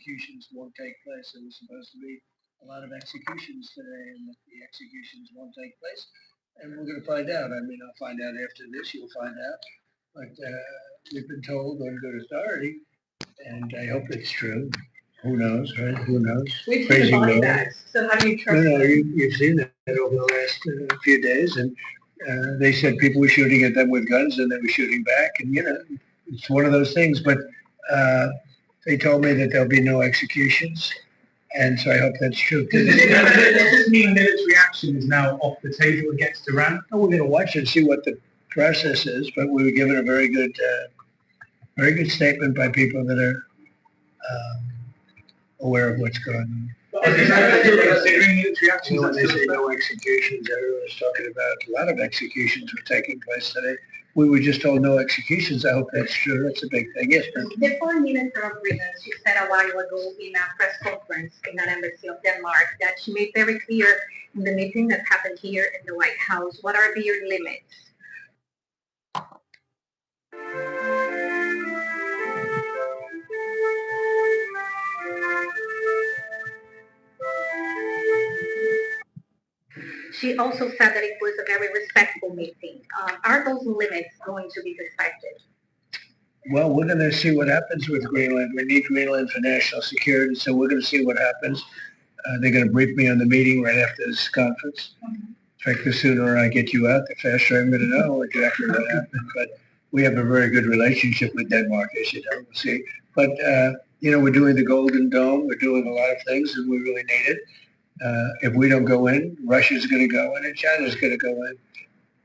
executions won't take place. There was supposed to be a lot of executions today, and the executions won't take place. And we're going to find out. I mean, I'll find out after this. You'll find out. But we've been told on good authority, and I hope it's true. Who knows, right? Who knows? We've seen the body bags, so how do you trust them? You've seen that over the last few days, and they said people were shooting at them with guns, and they were shooting back, and it's one of those things. But they told me that there'll be no executions, and so I hope that's true. Does this mean military action is now off the table against Iran? No, we're going to watch and see what the process is, but we were given a very good statement by people that are aware of what's going on. Considering military actions, When they say no executions, everyone is talking about a lot of executions were taking place today. We were just told no executions. I hope that's true. That's a big thing. Yes, ma'am. The foreign minister of Britain, she said a while ago in a press conference in an embassy of Denmark that she made very clear in the meeting that happened here in the White House what are your limits. She also said that it was a very respectful meeting. Are those limits going to be respected? Well, we're going to see what happens with Greenland. We need Greenland for national security, so we're going to see what happens. They're going to brief me on the meeting right after this conference. In fact, the sooner I get you out, the faster I'm going to know exactly what happened. But we have a very good relationship with Denmark, as you know. We'll see. But, we're doing the Golden Dome. We're doing a lot of things, and we really need it. If we don't go in, Russia's going to go in and China's going to go in.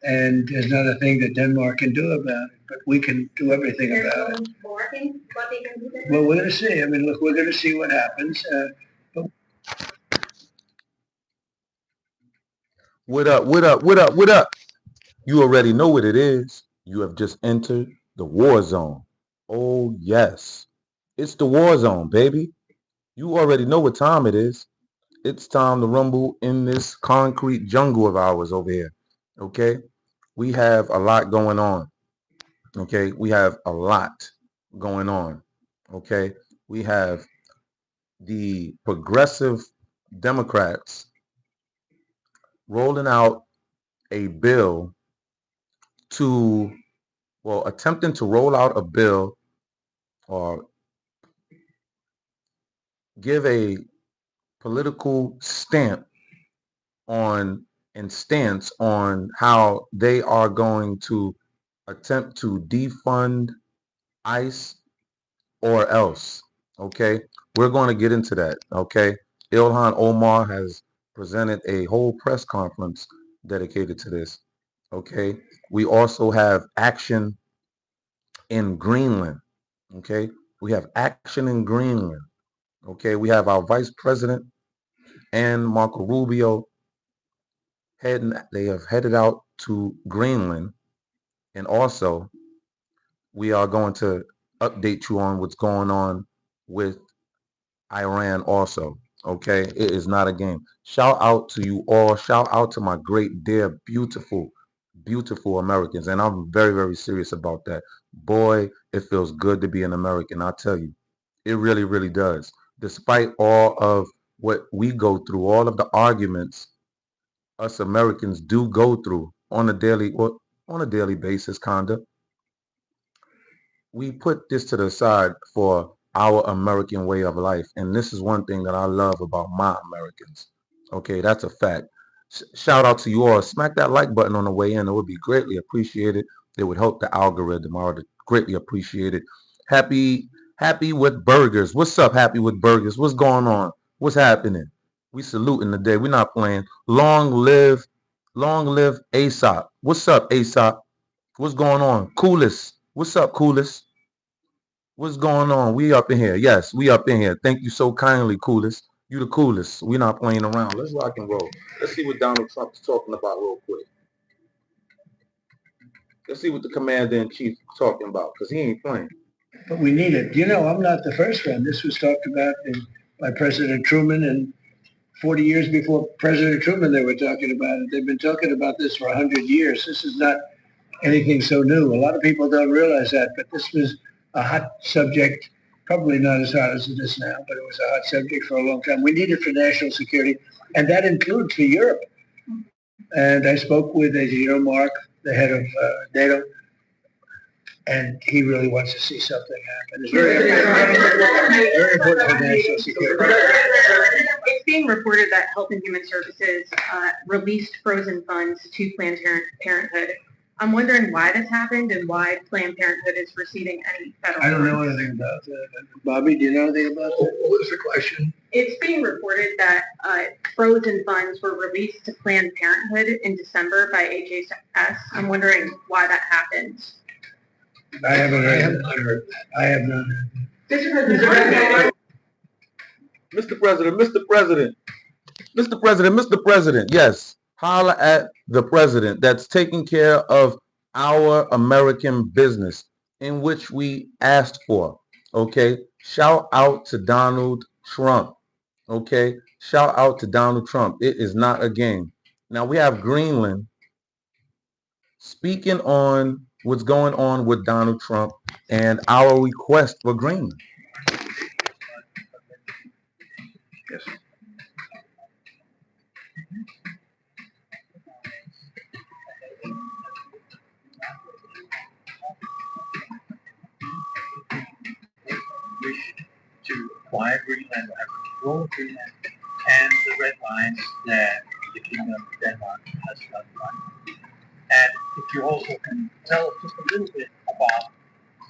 And there's not a thing that Denmark can do about it, but we can do everything about it. Well, we're going to see. I mean, look, we're going to see what happens. What up, what up, what up, what up? You already know what it is. You have just entered the war zone. Oh, yes. It's the war zone, baby. You already know what time it is. It's time to rumble in this concrete jungle of ours over here. Okay? We have a lot going on. Okay? We have a lot going on. Okay? We have the progressive Democrats rolling out a bill attempting to roll out a bill or give a political stamp on and stance on how they are going to attempt to defund ICE or else. Okay, we're going to get into that. Okay, Ilhan Omar has presented a whole press conference dedicated to this. Okay, we also have action in Greenland. Okay, we have action in Greenland. Okay, we have our vice president and Marco Rubio they have headed out to Greenland, and also we are going to update you on what's going on with Iran also. Okay, it is not a game. Shout out to you all. Shout out to my great, dear, beautiful Americans, and I'm very, very serious about that. Boy, it feels good to be an American. I tell you, it really, really does. Despite all of what we go through, all of the arguments us Americans do go through on a daily basis, kinda. We put this to the side for our American way of life, and this is one thing that I love about my Americans. Okay, that's a fact. Shout out to you all. Smack that like button on the way in. It would be greatly appreciated. It would help the algorithm. I would greatly appreciate it. Happy with burgers. What's up, happy with burgers? What's going on? What's happening? We saluting today. We're not playing. Long live Aesop. What's up, Aesop? What's going on? Coolest. What's up, Coolest? What's going on? We up in here. Yes, we up in here. Thank you so kindly, Coolest. You the coolest. We're not playing around. Let's rock and roll. Let's see what Donald Trump is talking about real quick. Let's see what the commander-in-chief is talking about, because he ain't playing. But we need it. I'm not the first one. This was talked about by President Truman, and 40 years before President Truman, they were talking about it. They've been talking about this for 100 years. This is not anything so new. A lot of people don't realize that, but this was a hot subject Probably not as hot as it is now, but it was a hot subject for a long time. We need it for national security, and that includes for Europe. And I spoke with, as you know, Mark, the head of NATO, and he really wants to see something happen. It's very important for national security. It's being reported that Health and Human Services released frozen funds to Planned Parenthood. I'm wondering why this happened and why Planned Parenthood is receiving any federal I don't know funds. anything about that. Bobby, do you know anything about that? What was the question? It's being reported that frozen funds were released to Planned Parenthood in December by HHS. I'm wondering why that happened. I haven't heard. I have not heard. Mr. President, Mr. President, Mr. President, Mr. President, yes, holla at the president that's taking care of our American business in which we asked for, okay? Shout out to Donald Trump, okay? Shout out to Donald Trump. It is not a game. Now we have Greenland speaking on what's going on with Donald Trump and our request for Greenland. Yes. Wish to acquire Greenland, or have control of Greenland, and the red lines that the Kingdom of Denmark has done. And if you also can tell us just a little bit about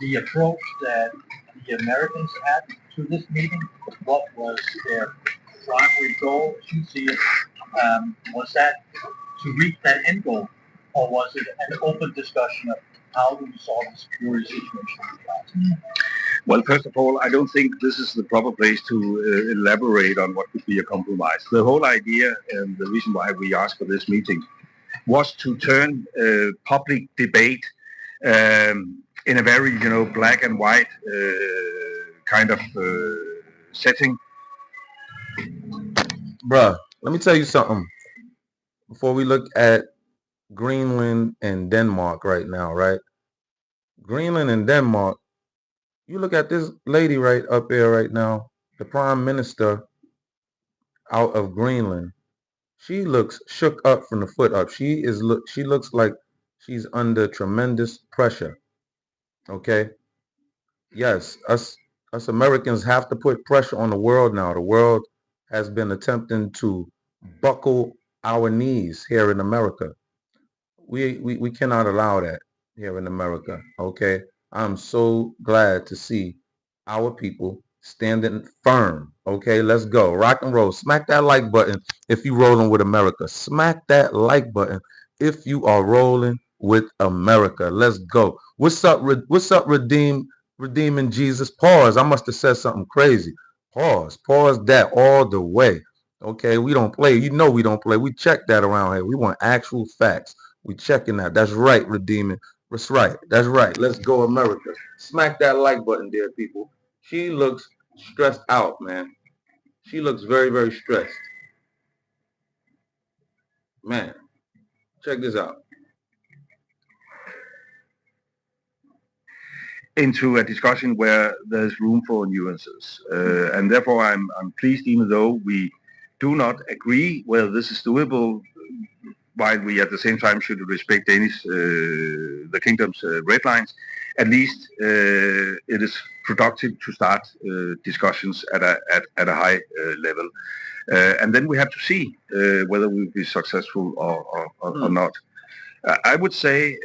the approach that the Americans had to this meeting, what was their primary goal, as you see it? Was that to reach that end goal, or was it an open discussion of how do we solve the security situation? Well, first of all, I don't think this is the proper place to elaborate on what could be a compromise. The whole idea and the reason why we asked for this meeting was to turn public debate in a very, black and white kind of setting. Bruh, let me tell you something. Before we look at Greenland and Denmark right now, right? Greenland and Denmark, you look at this lady right up there right now, the prime minister out of Greenland. She looks shook up from the foot up. She looks like she's under tremendous pressure. Okay? Yes, us Americans have to put pressure on the world now. The world has been attempting to buckle our knees here in America. We cannot allow that here in America. Okay? I'm so glad to see our people standing firm. Okay, let's go. Rock and roll. Smack that like button if you rolling with America. Smack that like button if you are rolling with America. Let's go. What's up, redeeming Jesus? Pause. I must have said something crazy. Pause that all the way. Okay, we don't play. You know we don't play. We check that around here. We want actual facts. We checking that. That's right, redeeming. That's right. That's right. Let's go, America. Smack that like button, dear people. She looks stressed out, man. She looks very, very stressed. Man, check this out. Into a discussion where there's room for nuances. And therefore I'm pleased, even though we do not agree whether this is doable, while we at the same time should respect the kingdom's red lines, at least it is productive to start discussions at a high level. And then we have to see whether we'll be successful or not. I would say,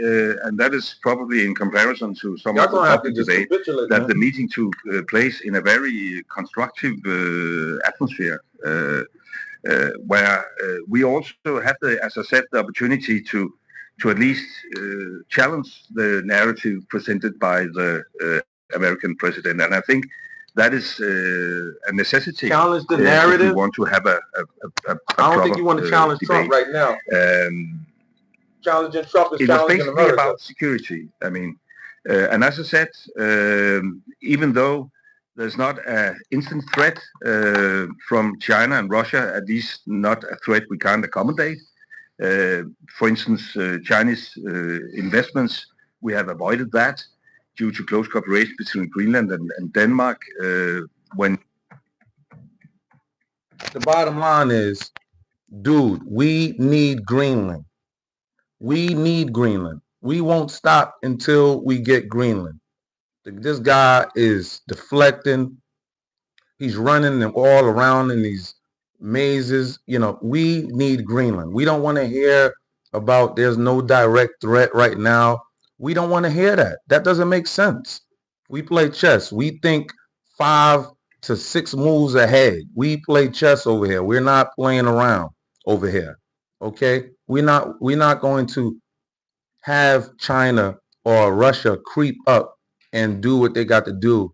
and that is probably in comparison to some of the public debate, that the meeting took place in a very constructive atmosphere, where we also had, as I said, the opportunity to at least challenge the narrative presented by the American president. And I think that is a necessity. Challenge the narrative? If we want to have a I don't think you want to challenge Trump right now. Challenging Trump is challenging America. It was basically about security. I mean, and as I said, even though there's not an instant threat from China and Russia, at least not a threat we can't accommodate. For instance, Chinese investments, we have avoided that. due to close cooperation between Greenland and Denmark. When the bottom line is, dude, we need Greenland. We need Greenland. We won't stop until we get Greenland. This guy is deflecting. He's running them all around in these mazes. You know, we need Greenland. We don't want to hear about there's no direct threat right now. We don't want to hear that. That doesn't make sense. We play chess. We think 5 to 6 moves ahead. We play chess over here. We're not playing around over here. Okay? We're not going to have China or Russia creep up and do what they got to do,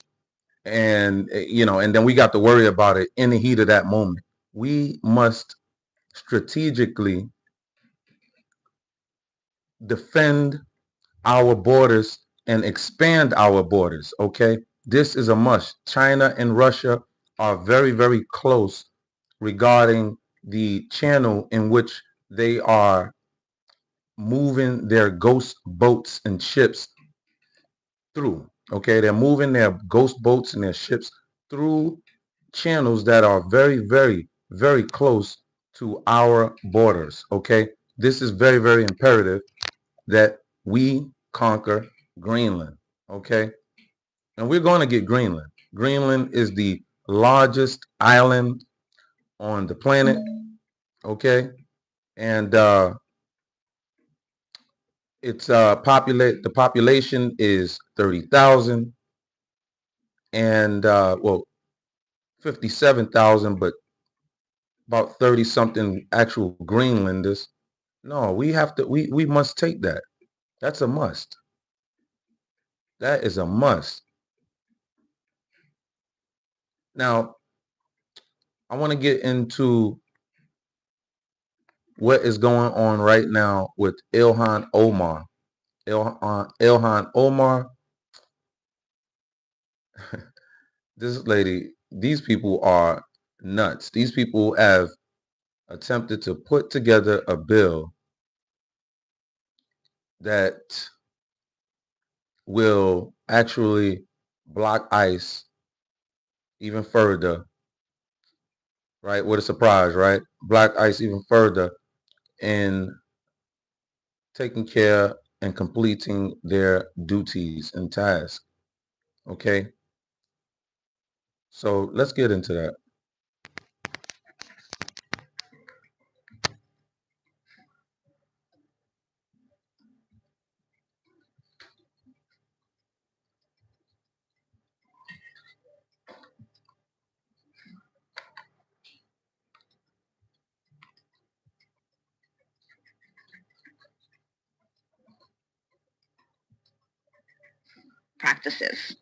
and and then we got to worry about it in the heat of that moment. We must strategically defend our borders and expand our borders. Okay, this is a must. China and Russia are very, very close regarding the channel in which they are moving their ghost boats and ships through. Okay, they're moving their ghost boats and their ships through channels that are very, very, very close to our borders. Okay, this is very, very imperative that we conquer Greenland. Okay, and we're going to get Greenland. Greenland is the largest island on the planet. Okay, and it's the population is 30,000, and well, 57,000, but about 30 something actual Greenlanders. No, we must take that. That's a must. That is a must. Now, I want to get into what is going on right now with Ilhan Omar. Ilhan Omar, this lady, these people are nuts. These people have attempted to put together a bill that will actually block ICE even further, right? What a surprise, right? Block ICE even further in taking care and completing their duties and tasks. Okay? So let's get into that. Practices.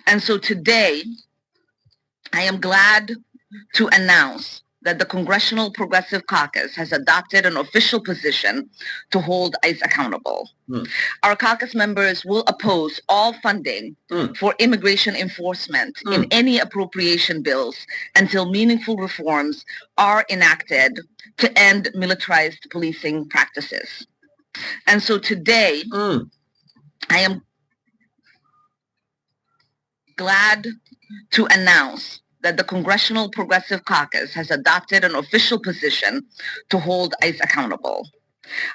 And so today, I am glad to announce that the Congressional Progressive Caucus has adopted an official position to hold ICE accountable. Our caucus members will oppose all funding for immigration enforcement in any appropriation bills until meaningful reforms are enacted to end militarized policing practices. And so today, I am glad to announce that the Congressional Progressive Caucus has adopted an official position to hold ICE accountable.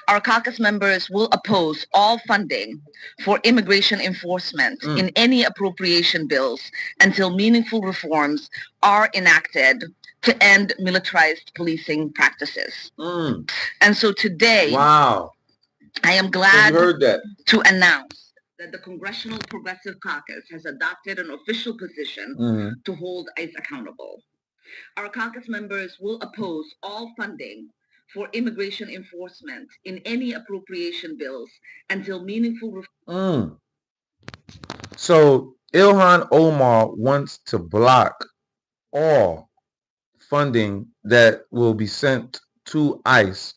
Our caucus members will oppose all funding for immigration enforcement in any appropriation bills until meaningful reforms are enacted to end militarized policing practices. And so today, wow, I am glad to announce that the Congressional Progressive Caucus has adopted an official position to hold ICE accountable. Our caucus members will oppose all funding for immigration enforcement in any appropriation bills until meaningful So Ilhan Omar wants to block all funding that will be sent to ICE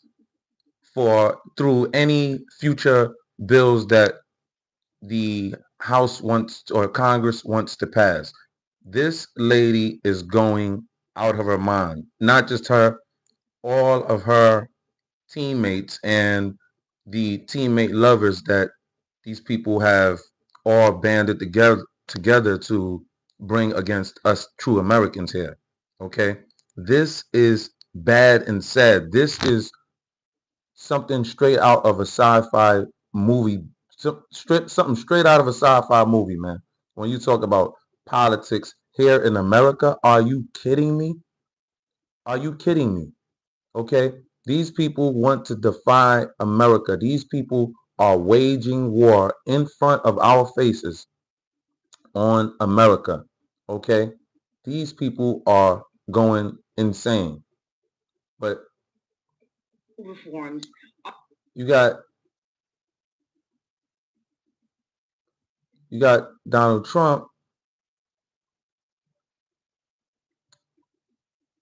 through any future bills that the House wants or Congress wants to pass. This lady is going out of her mind. Not just her, all of her teammates and the teammate lovers that these people have all banded together to bring against us true Americans here. Okay? This is bad and sad. This is something straight out of a sci-fi movie. Something straight out of a sci-fi movie, man. When you talk about politics here in America, are you kidding me? Are you kidding me? Okay? These people want to defy America. These people are waging war in front of our faces on America. Okay? These people are going insane. But reforms. you got Donald Trump.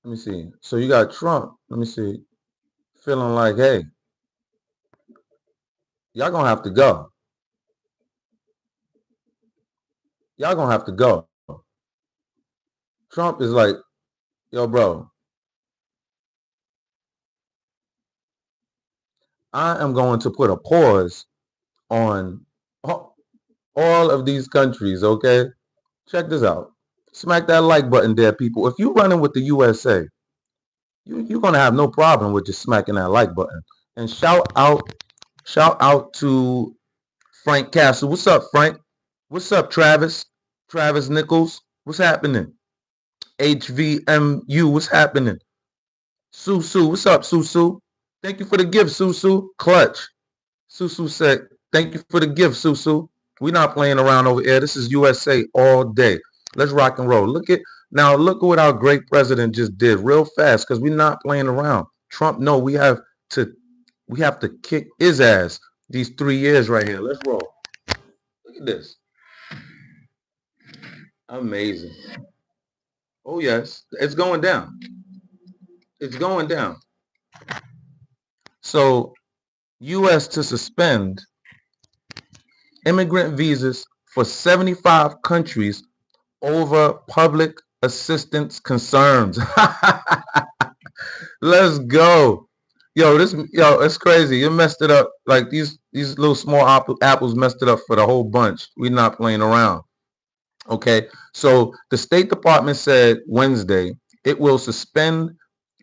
Let me see. So you got Trump. Let me see. Feeling like, hey, y'all gonna have to go. Y'all gonna have to go. Trump is like, yo, bro, I am going to put a pause on all of these countries, okay? Check this out. Smack that like button there, people. If you running with the USA, you're gonna have no problem with just smacking that like button. And shout out to Frank Castle. What's up, Frank? What's up, Travis? Travis Nichols. What's happening? HVMU. What's happening? Susu. What's up, Susu? Thank you for the gift, Susu. Clutch. Susu said, thank you for the gift, Susu. We're not playing around over here. This is USA all day. Let's rock and roll. Look at what our great president just did real fast because we're not playing around. Trump, no, we have to kick his ass these 3 years right here. Let's roll. Look at this. Amazing. Oh yes, it's going down. It's going down. So US to suspend immigrant visas for 75 countries over public assistance concerns. Let's go. It's crazy. You messed it up. Like these little small apples messed it up for the whole bunch. We're not playing around. Okay. So the State Department said Wednesday it will suspend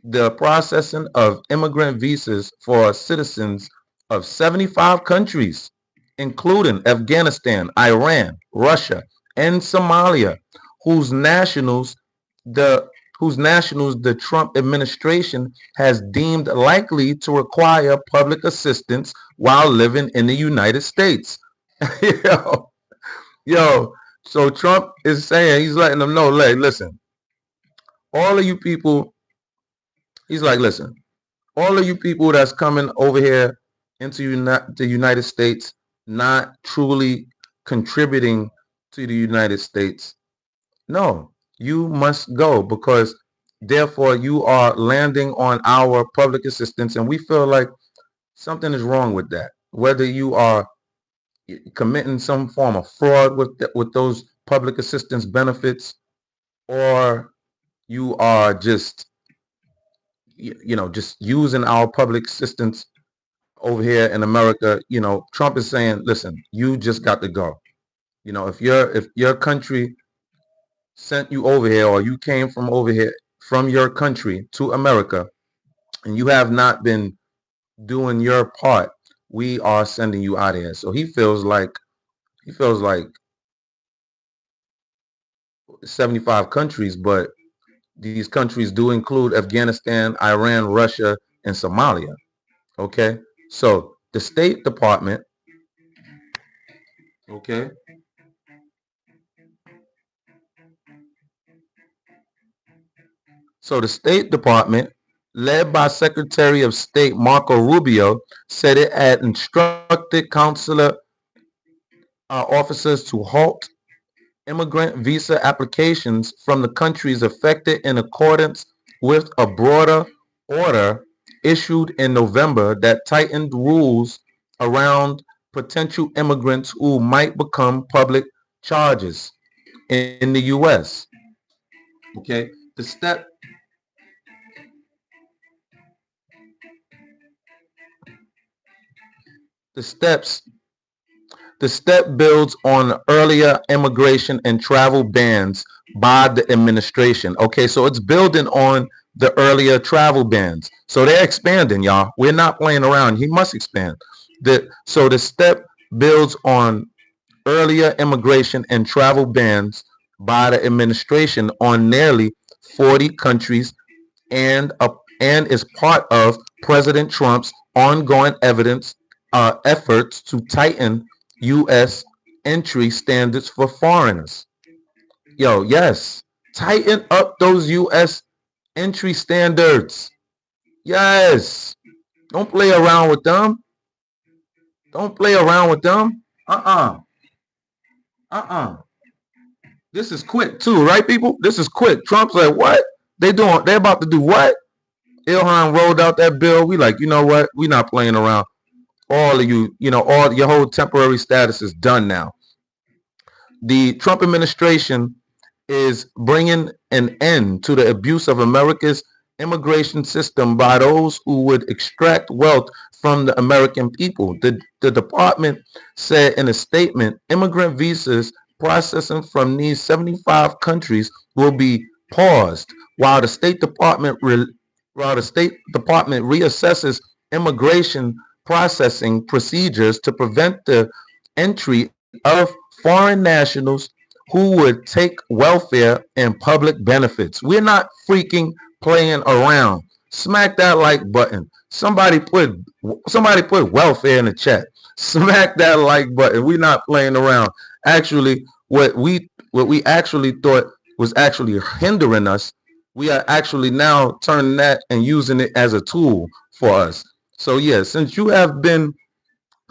the processing of immigrant visas for citizens of 75 countries, including Afghanistan, Iran, Russia, and Somalia, whose nationals the Trump administration has deemed likely to require public assistance while living in the United States. yo, yo, so Trump is saying, he's letting them know, like, listen, all of you people, he's like, listen, all of you people that's coming over here into the United States, not truly contributing to the United States, no, you must go because therefore you are landing on our public assistance, and we feel like something is wrong with that. Whether you are committing some form of fraud with those public assistance benefits, or you are just just using our public assistance over here in America, Trump is saying, listen, you just got to go. If your country sent you over here or you came from over here from your country to America and you have not been doing your part, we are sending you out of here. So he feels like 75 countries, but these countries do include Afghanistan, Iran, Russia, and Somalia. Okay? So the State Department, okay? So the State Department, led by Secretary of State Marco Rubio, said it had instructed consular officers to halt immigrant visa applications from the countries affected in accordance with a broader order issued in November that tightened rules around potential immigrants who might become public charges in the U.S. Okay, the steps The step builds on earlier immigration and travel bans by the administration. Okay, so it's building on the earlier travel bans. So they're expanding, y'all. We're not playing around. He must expand. So the step builds on earlier immigration and travel bans by the administration on nearly 40 countries and is part of President Trump's ongoing efforts to tighten U.S. entry standards for foreigners. Yo, yes, tighten up those U.S. entry standards. Yes, don't play around with them. Don't play around with them. This is quick too, right, people? This is quick. Trump's like, what? They're about to do what? Ilhan rolled out that bill. We like, you know what? We're not playing around. All of you, all your whole temporary status is done now. The Trump administration is bringing an end to the abuse of America's immigration system by those who would extract wealth from the American people. The department said in a statement, immigrant visas processing from these 75 countries will be paused while the State Department reassesses immigration processing procedures to prevent the entry of foreign nationals who would take welfare and public benefits. We're not freaking playing around. Smack that like button. Somebody put welfare in the chat. Smack that like button. We're not playing around. Actually, what we actually thought was actually hindering us, we are actually now turning that and using it as a tool for us. So yeah, since you have been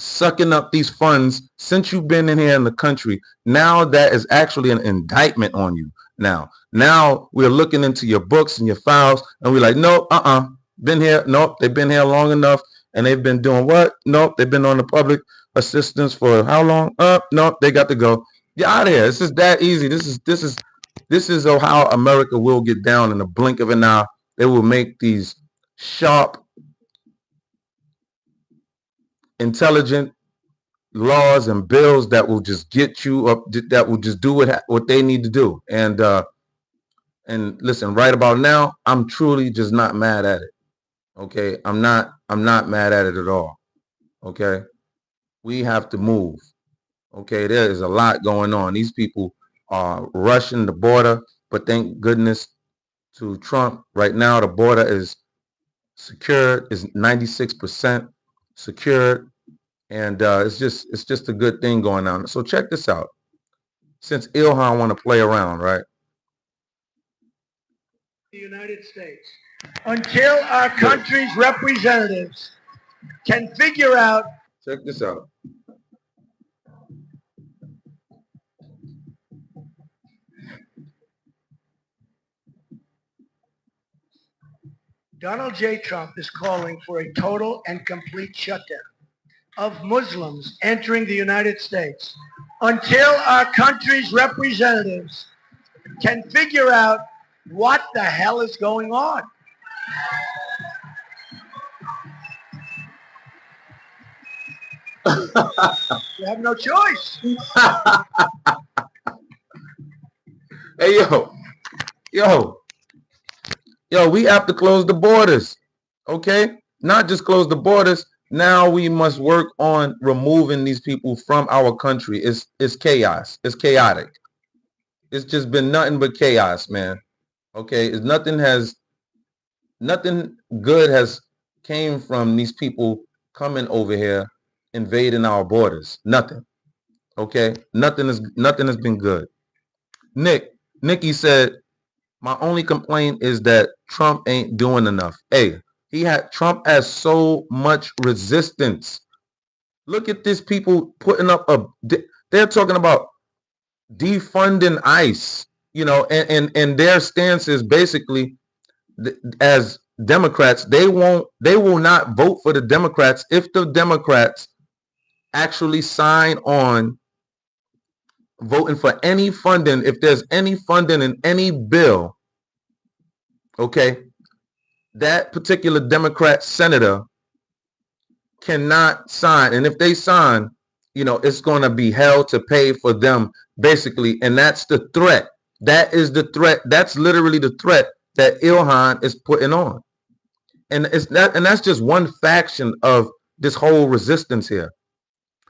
sucking up these funds since you've been in here in the country, now that is actually an indictment on you. Now we're looking into your books and your files, and we're like, nope, been here. Nope, they've been here long enough, and they've been doing what? Nope, they've been on the public assistance for how long? Nope, they got to go. Get out of here. It's just that easy. This is how America will get down in a blink of an eye. They will make these sharp, intelligent laws and bills that will just get you up, that will just do what they need to do. And listen, right about now, I'm truly just not mad at it. Okay, I'm not mad at it at all. Okay, we have to move. Okay, there is a lot going on. These people are rushing the border, but thank goodness to Trump, right now the border is secured, is 96% secured, and it's just a good thing going on. So check this out. Since Ilhan want to play around, right? The United States, until our country's representatives can figure out. Check this out. Donald J. Trump is calling for a total and complete shutdown of Muslims entering the United States until our country's representatives can figure out what the hell is going on. You have no choice. Hey, yo, we have to close the borders, okay? Not just close the borders. Now we must work on removing these people from our country. It's chaos. It's chaotic. It's just been nothing but chaos, man. Okay, it's nothing good has came from these people coming over here, invading our borders. Nothing. Okay, nothing has been good. Nikki said, my only complaint is that Trump ain't doing enough. Hey, Trump has so much resistance. Look at these people putting up they're talking about defunding ICE, and their stance is basically, as Democrats, they will not vote for the Democrats if the Democrats actually sign on voting for any funding. If there's any funding in any bill, okay, that particular Democrat senator cannot sign. And if they sign, it's going to be hell to pay for them, basically. And that's the threat. That is the threat. That's literally the threat that Ilhan is putting on. And that's just one faction of this whole resistance here.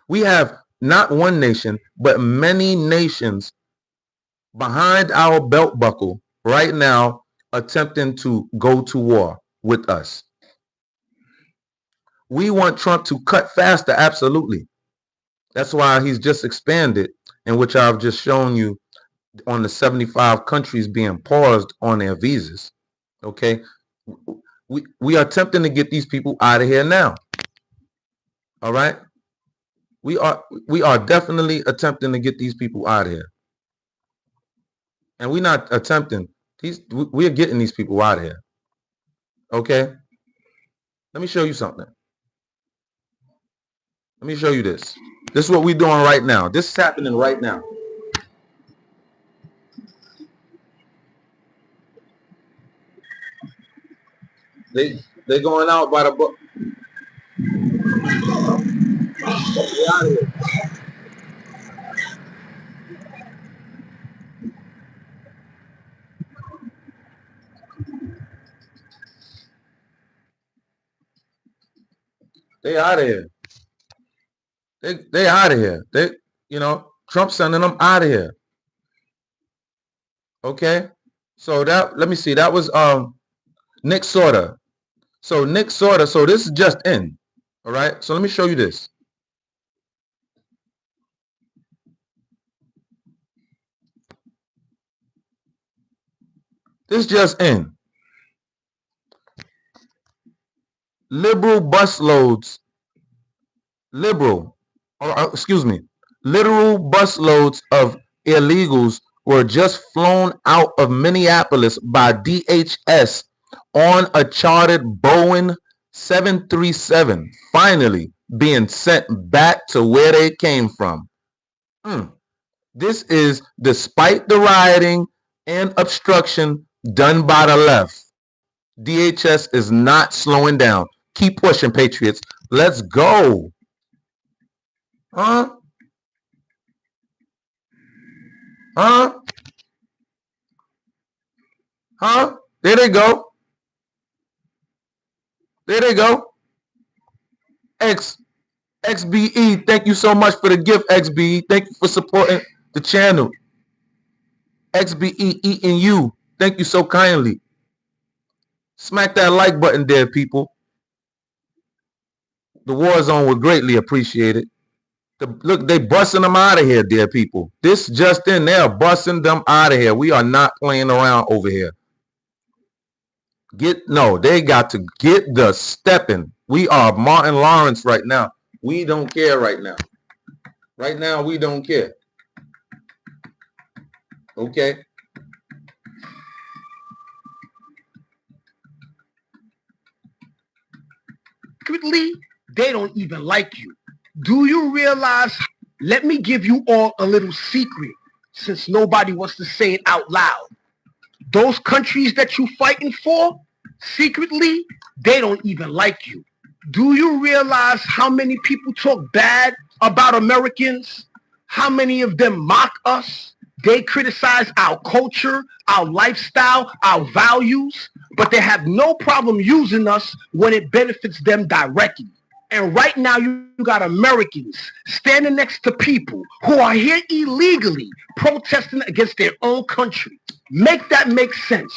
We have not one nation, but many nations behind our belt buckle right now attempting to go to war with us. We want Trump to cut faster, absolutely. That's why he's just expanded, in which I've just shown you on the 75 countries being paused on their visas. Okay, we are attempting to get these people out of here now. All right, we are definitely attempting to get these people out of here, and we're not attempting. We are getting these people out of here. Okay, let me show you something. Let me show you this. This is what we're doing right now. This is happening right now. They're going out by the book. Get out of here. They out of here. They out of here. Trump's sending them out of here. Okay. So let me see. That was Nick Sorta. So Nick Sorta. So this is just in. All right. So let me show you this. This just in. Liberal busloads. Literal busloads of illegals were just flown out of Minneapolis by DHS on a chartered Boeing 737, finally being sent back to where they came from. This is despite the rioting and obstruction done by the left. DHS is not slowing down. Keep pushing, Patriots. Let's go. Huh? There they go. There they go. XBE, thank you so much for the gift, XBE. Thank you for supporting the channel. XBE eating you. Thank you so kindly. Smack that like button there, people. The war zone would greatly appreciate it. Look, they busting them out of here, dear people. This just in, they're busting them out of here. We are not playing around over here. They got to get the stepping. We are Martin Lawrence right now. We don't care right now. Right now, we don't care. Okay. Secretly, they don't even like you. Do you realize? Let me give you all a little secret, since nobody wants to say it out loud. Those countries that you fighting for, secretly, they don't even like you. Do you realize how many people talk bad about Americans? How many of them mock us? They criticize our culture, our lifestyle, our values, but they have no problem using us when it benefits them directly. And right now, you got Americans standing next to people who are here illegally protesting against their own country. Make that make sense.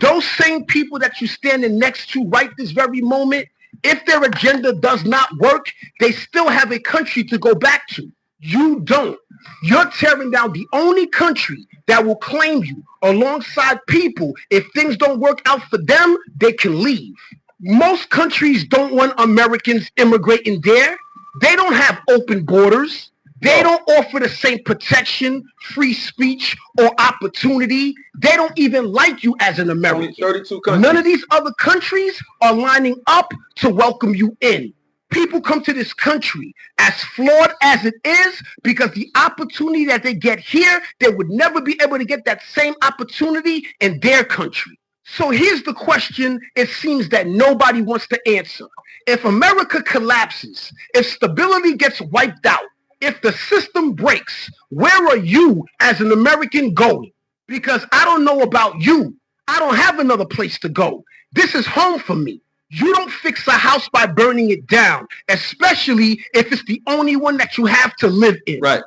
Those same people that you're standing next to right this very moment, if their agenda does not work, they still have a country to go back to. You don't. You're tearing down the only country that will claim you alongside people. If things don't work out for them, they can leave. Most countries don't want Americans immigrating there. They don't have open borders. They don't offer the same protection, free speech, or opportunity. They don't even like you as an American. 32 countries. None of these other countries are lining up to welcome you in. People come to this country as flawed as it is because the opportunity that they get here, they would never be able to get that same opportunity in their country. So here's the question it seems that nobody wants to answer. If America collapses, if stability gets wiped out, If the system breaks, where are you as an American going? Because I don't know about you. I don't have another place to go. This is home for me. You don't fix a house by burning it down, especially if it's the only one that you have to live in. Right.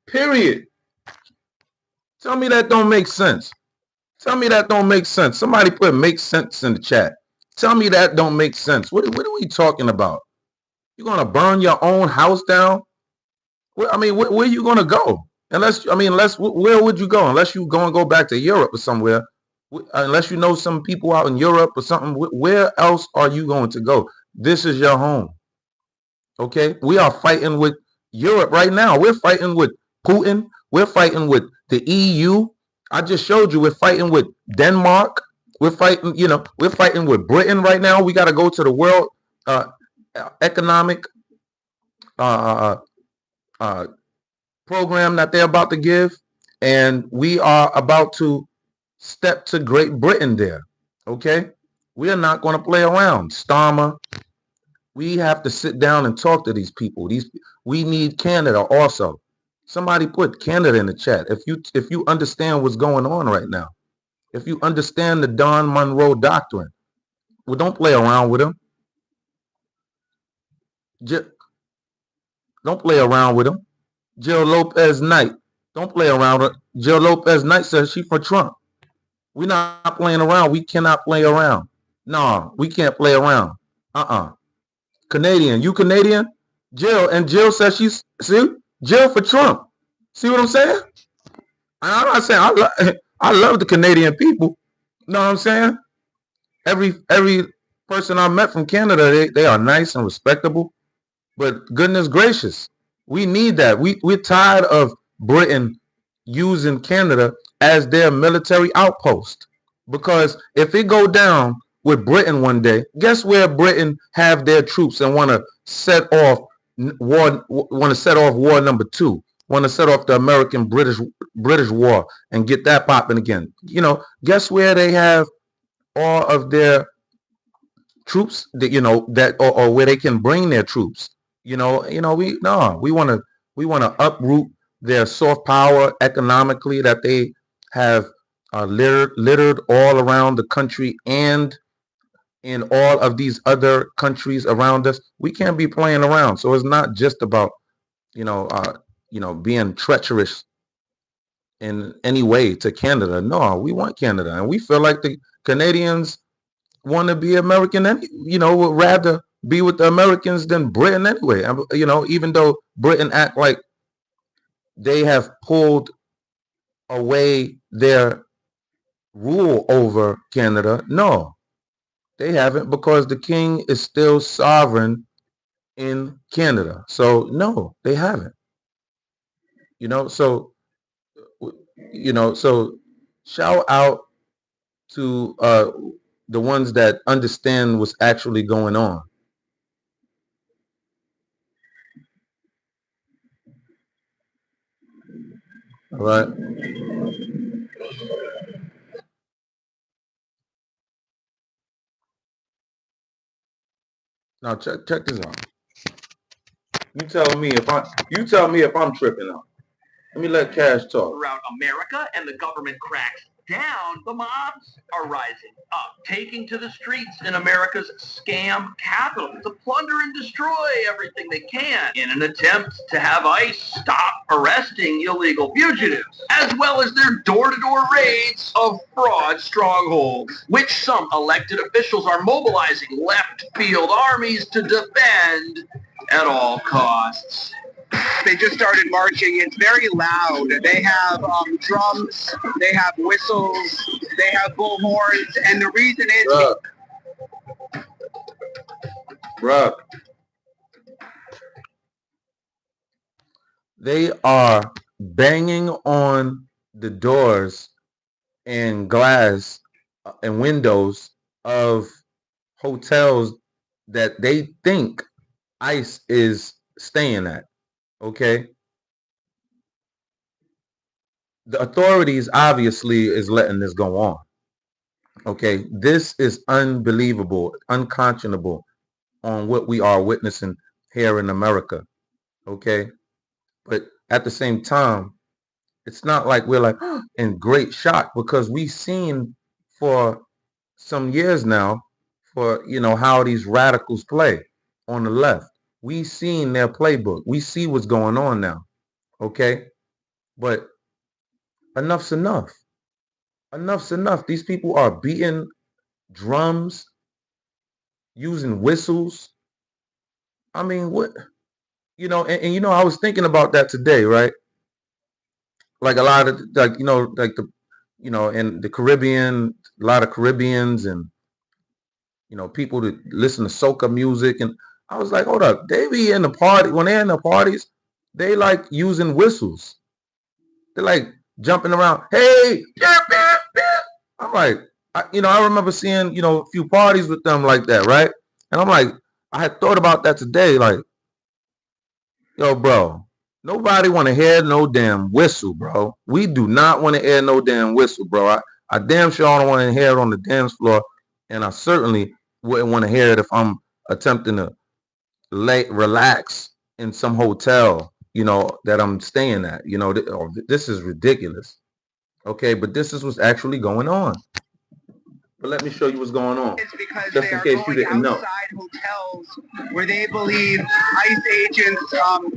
Period. Tell me that don't make sense. Tell me that don't make sense. Somebody put make sense in the chat. Tell me that don't make sense. What are we talking about? You're going to burn your own house down? Where are you going to go? Where would you go? Unless you go back to Europe or somewhere. Unless you know some people out in Europe or something. Where else are you going to go? This is your home. Okay? We are fighting with Europe right now. We're fighting with Putin. We're fighting with the EU. I just showed you we're fighting with Denmark. We're fighting, we're fighting with Britain right now. We got to go to the World Economic program that they're about to give. And we are about to step to Great Britain there. Okay? We are not going to play around. Starmer. We have to sit down and talk to these people. We need Canada also. Somebody put Canada in the chat. If you understand what's going on right now, if you understand the Don Monroe doctrine, well, don't play around with him. Don't play around with him. Jill Lopez Knight, don't play around with her. Jill Lopez Knight says she for Trump. We're not playing around. We cannot play around. No, we can't play around. Canadian. You Canadian? Jill says Jill for Trump. See what I'm saying? I'm not saying I love the Canadian people. You know what I'm saying? Every person I met from Canada, they are nice and respectable. But goodness gracious, we need that. We're tired of Britain using Canada as their military outpost. Because if it go down with Britain one day, guess where Britain have their troops and want to set off war number 2, want to set off the American British war and get that popping again. Guess where they have all of their troops that or where they can bring their troops. We want to uproot their soft power economically that they have littered all around the country and in all of these other countries around us. We can't be playing around. So it's not just about being treacherous in any way to Canada. No, we want Canada, and we feel like the Canadians want to be American, and would rather be with the Americans than Britain anyway. Even though Britain act like they have pulled away their rule over Canada, no, they haven't, because the king is still sovereign in Canada. So no, they haven't. So shout out to the ones that understand what's actually going on. All right. Now check this out. You tell me if I'm tripping out. Let me let Cash talk. Throughout America, and the government cracks down, the mobs are rising up, taking to the streets in America's scam capital to plunder and destroy everything they can in an attempt to have ICE stop arresting illegal fugitives, as well as their door-to-door raids of fraud strongholds, which some elected officials are mobilizing left field armies to defend at all costs. They just started marching. It's very loud. They have drums, they have whistles, they have bullhorns, and the reason is... Bruh. They are banging on the doors and glass and windows of hotels that they think ICE is staying at. Okay. The authorities obviously is letting this go on. Okay. This is unbelievable, unconscionable on what we are witnessing here in America. Okay. But at the same time, it's not like we're like in great shock, because we've seen for some years now for, how these radicals play on the left. We've seen their playbook. We see what's going on now. Okay. But enough's enough. Enough's enough. These people are beating drums, using whistles. I mean, what, and I was thinking about that today, right? Like a lot of, like, like the, in the Caribbean, a lot of Caribbeans and, people that listen to soca music. And I was like, hold up, they be in the party, when they're in the parties, they like using whistles. They're like jumping around. Hey, I'm like, I remember seeing, a few parties with them like that, right? And I'm like, I had thought about that today, like, yo, bro, nobody want to hear no damn whistle, bro. We do not want to hear no damn whistle, bro. I damn sure don't want to hear it on the dance floor, and I certainly wouldn't want to hear it if I'm attempting to relax in some hotel, that I'm staying at. This is ridiculous. Okay, but this is what's actually going on. But let me show you what's going on. It's because just they in are case you going didn't know. outside hotels where they believe ICE agents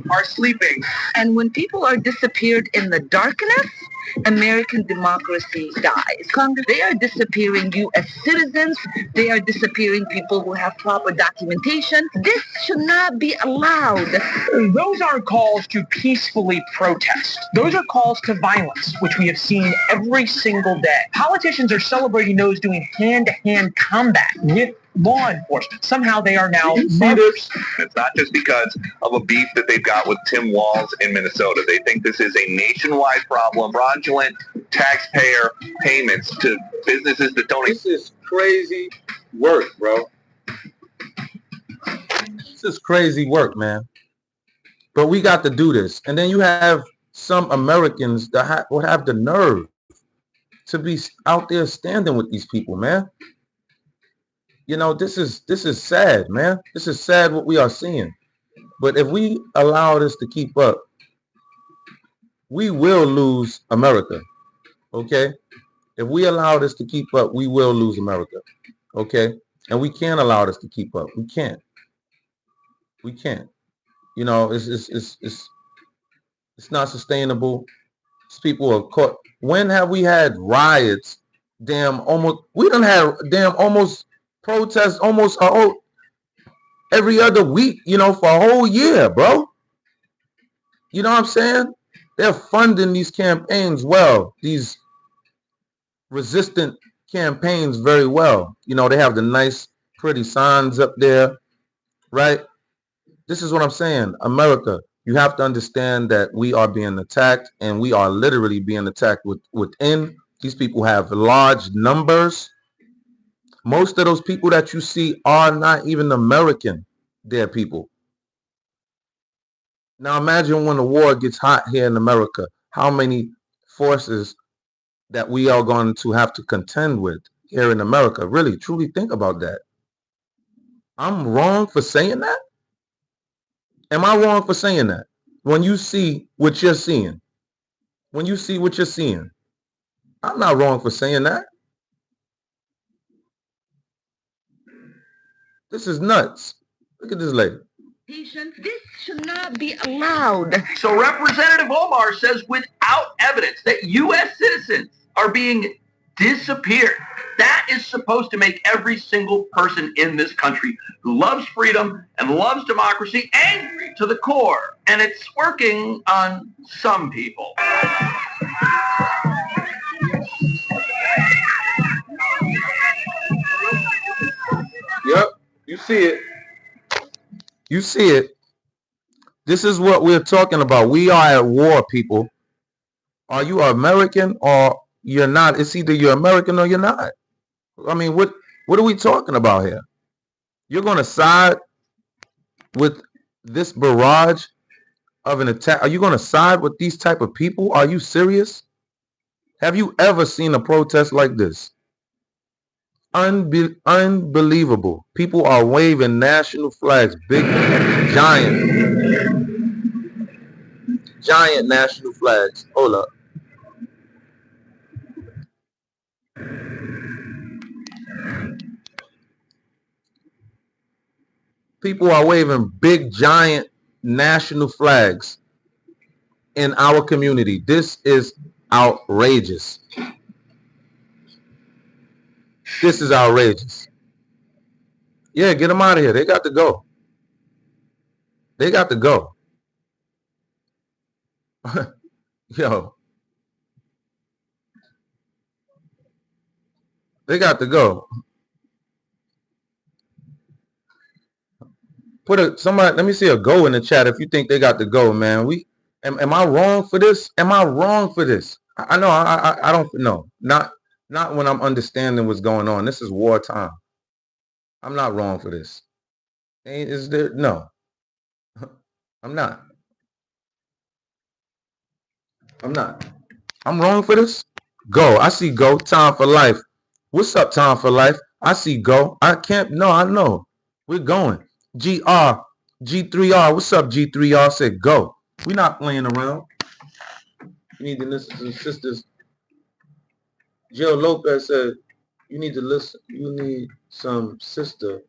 are sleeping. And when people are disappeared in the darkness, American democracy dies. Congress, they are disappearing U.S. citizens. They are disappearing people who have proper documentation. This should not be allowed. Those aren't calls to peacefully protest. Those are calls to violence, which we have seen every single day. Politicians are celebrating those doing hand-to-hand combat with law enforcement. Somehow they are now mothers. It's not just because of a beef that they've got with Tim Walz in Minnesota. They think this is a nationwide problem. Fraudulent taxpayer payments to businesses that don't... This is crazy work, bro. This is crazy work, man. But we got to do this. And then you have some Americans that would have the nerve to be out there standing with these people, man. This is sad, man. This is sad what we are seeing. But if we allow this to keep up, we will lose America. Okay? If we allow this to keep up, we will lose America. Okay? And we can't allow this to keep up. We can't. We can't. It's not sustainable. These people are caught. When have we had riots? We don't have almost protests almost every other week, for a whole year, bro. You know what I'm saying? They're funding these campaigns well, these resistant campaigns very well. They have the nice, pretty signs up there, right? This is what I'm saying. America, you have to understand that we are being attacked, and we are literally being attacked within. These people have large numbers. Most of those people that you see are not even American. They're people. Now imagine when the war gets hot here in America, how many forces that we are going to have to contend with here in America. Really, truly think about that. I'm wrong for saying that? Am I wrong for saying that? When you see what you're seeing, I'm not wrong for saying that. This is nuts. Look at this lady. This should not be allowed. So Representative Omar says without evidence that U.S. citizens are being disappeared, that is supposed to make every single person in this country who loves freedom and loves democracy angry to the core. And it's working on some people. Yep, you see it. You see it. This is what we're talking about. We are at war, people. Are you American or you're not? It's either you're American or you're not. I mean, what are we talking about here? You're going to side with this barrage of an attack? Are you going to side with these type of people? Are you serious? Have you ever seen a protest like this? Unbelievable. People are waving national flags, big, giant. giant national flags. Hold up. People are waving big giant national flags in our community. This is outrageous. This is outrageous. Yeah, get them out of here. They got to go. They got to go. Yo. They got to go. Somebody, let me see a go in the chat if you think they got to go, man. Am I wrong for this? Am I wrong for this? I know I don't know. Not when I'm understanding what's going on. This is wartime. I'm not wrong for this. Is there? No. I'm not. I'm not. I'm wrong for this? Go. I see go. Time for life. What's up, time for life? I see go. I can't. No, I know. We're going. GR. G3R. What's up, G3R? Said go. We're not playing around. You need to listen to the sisters. Joe Lopez said, you need to listen. You need some sisters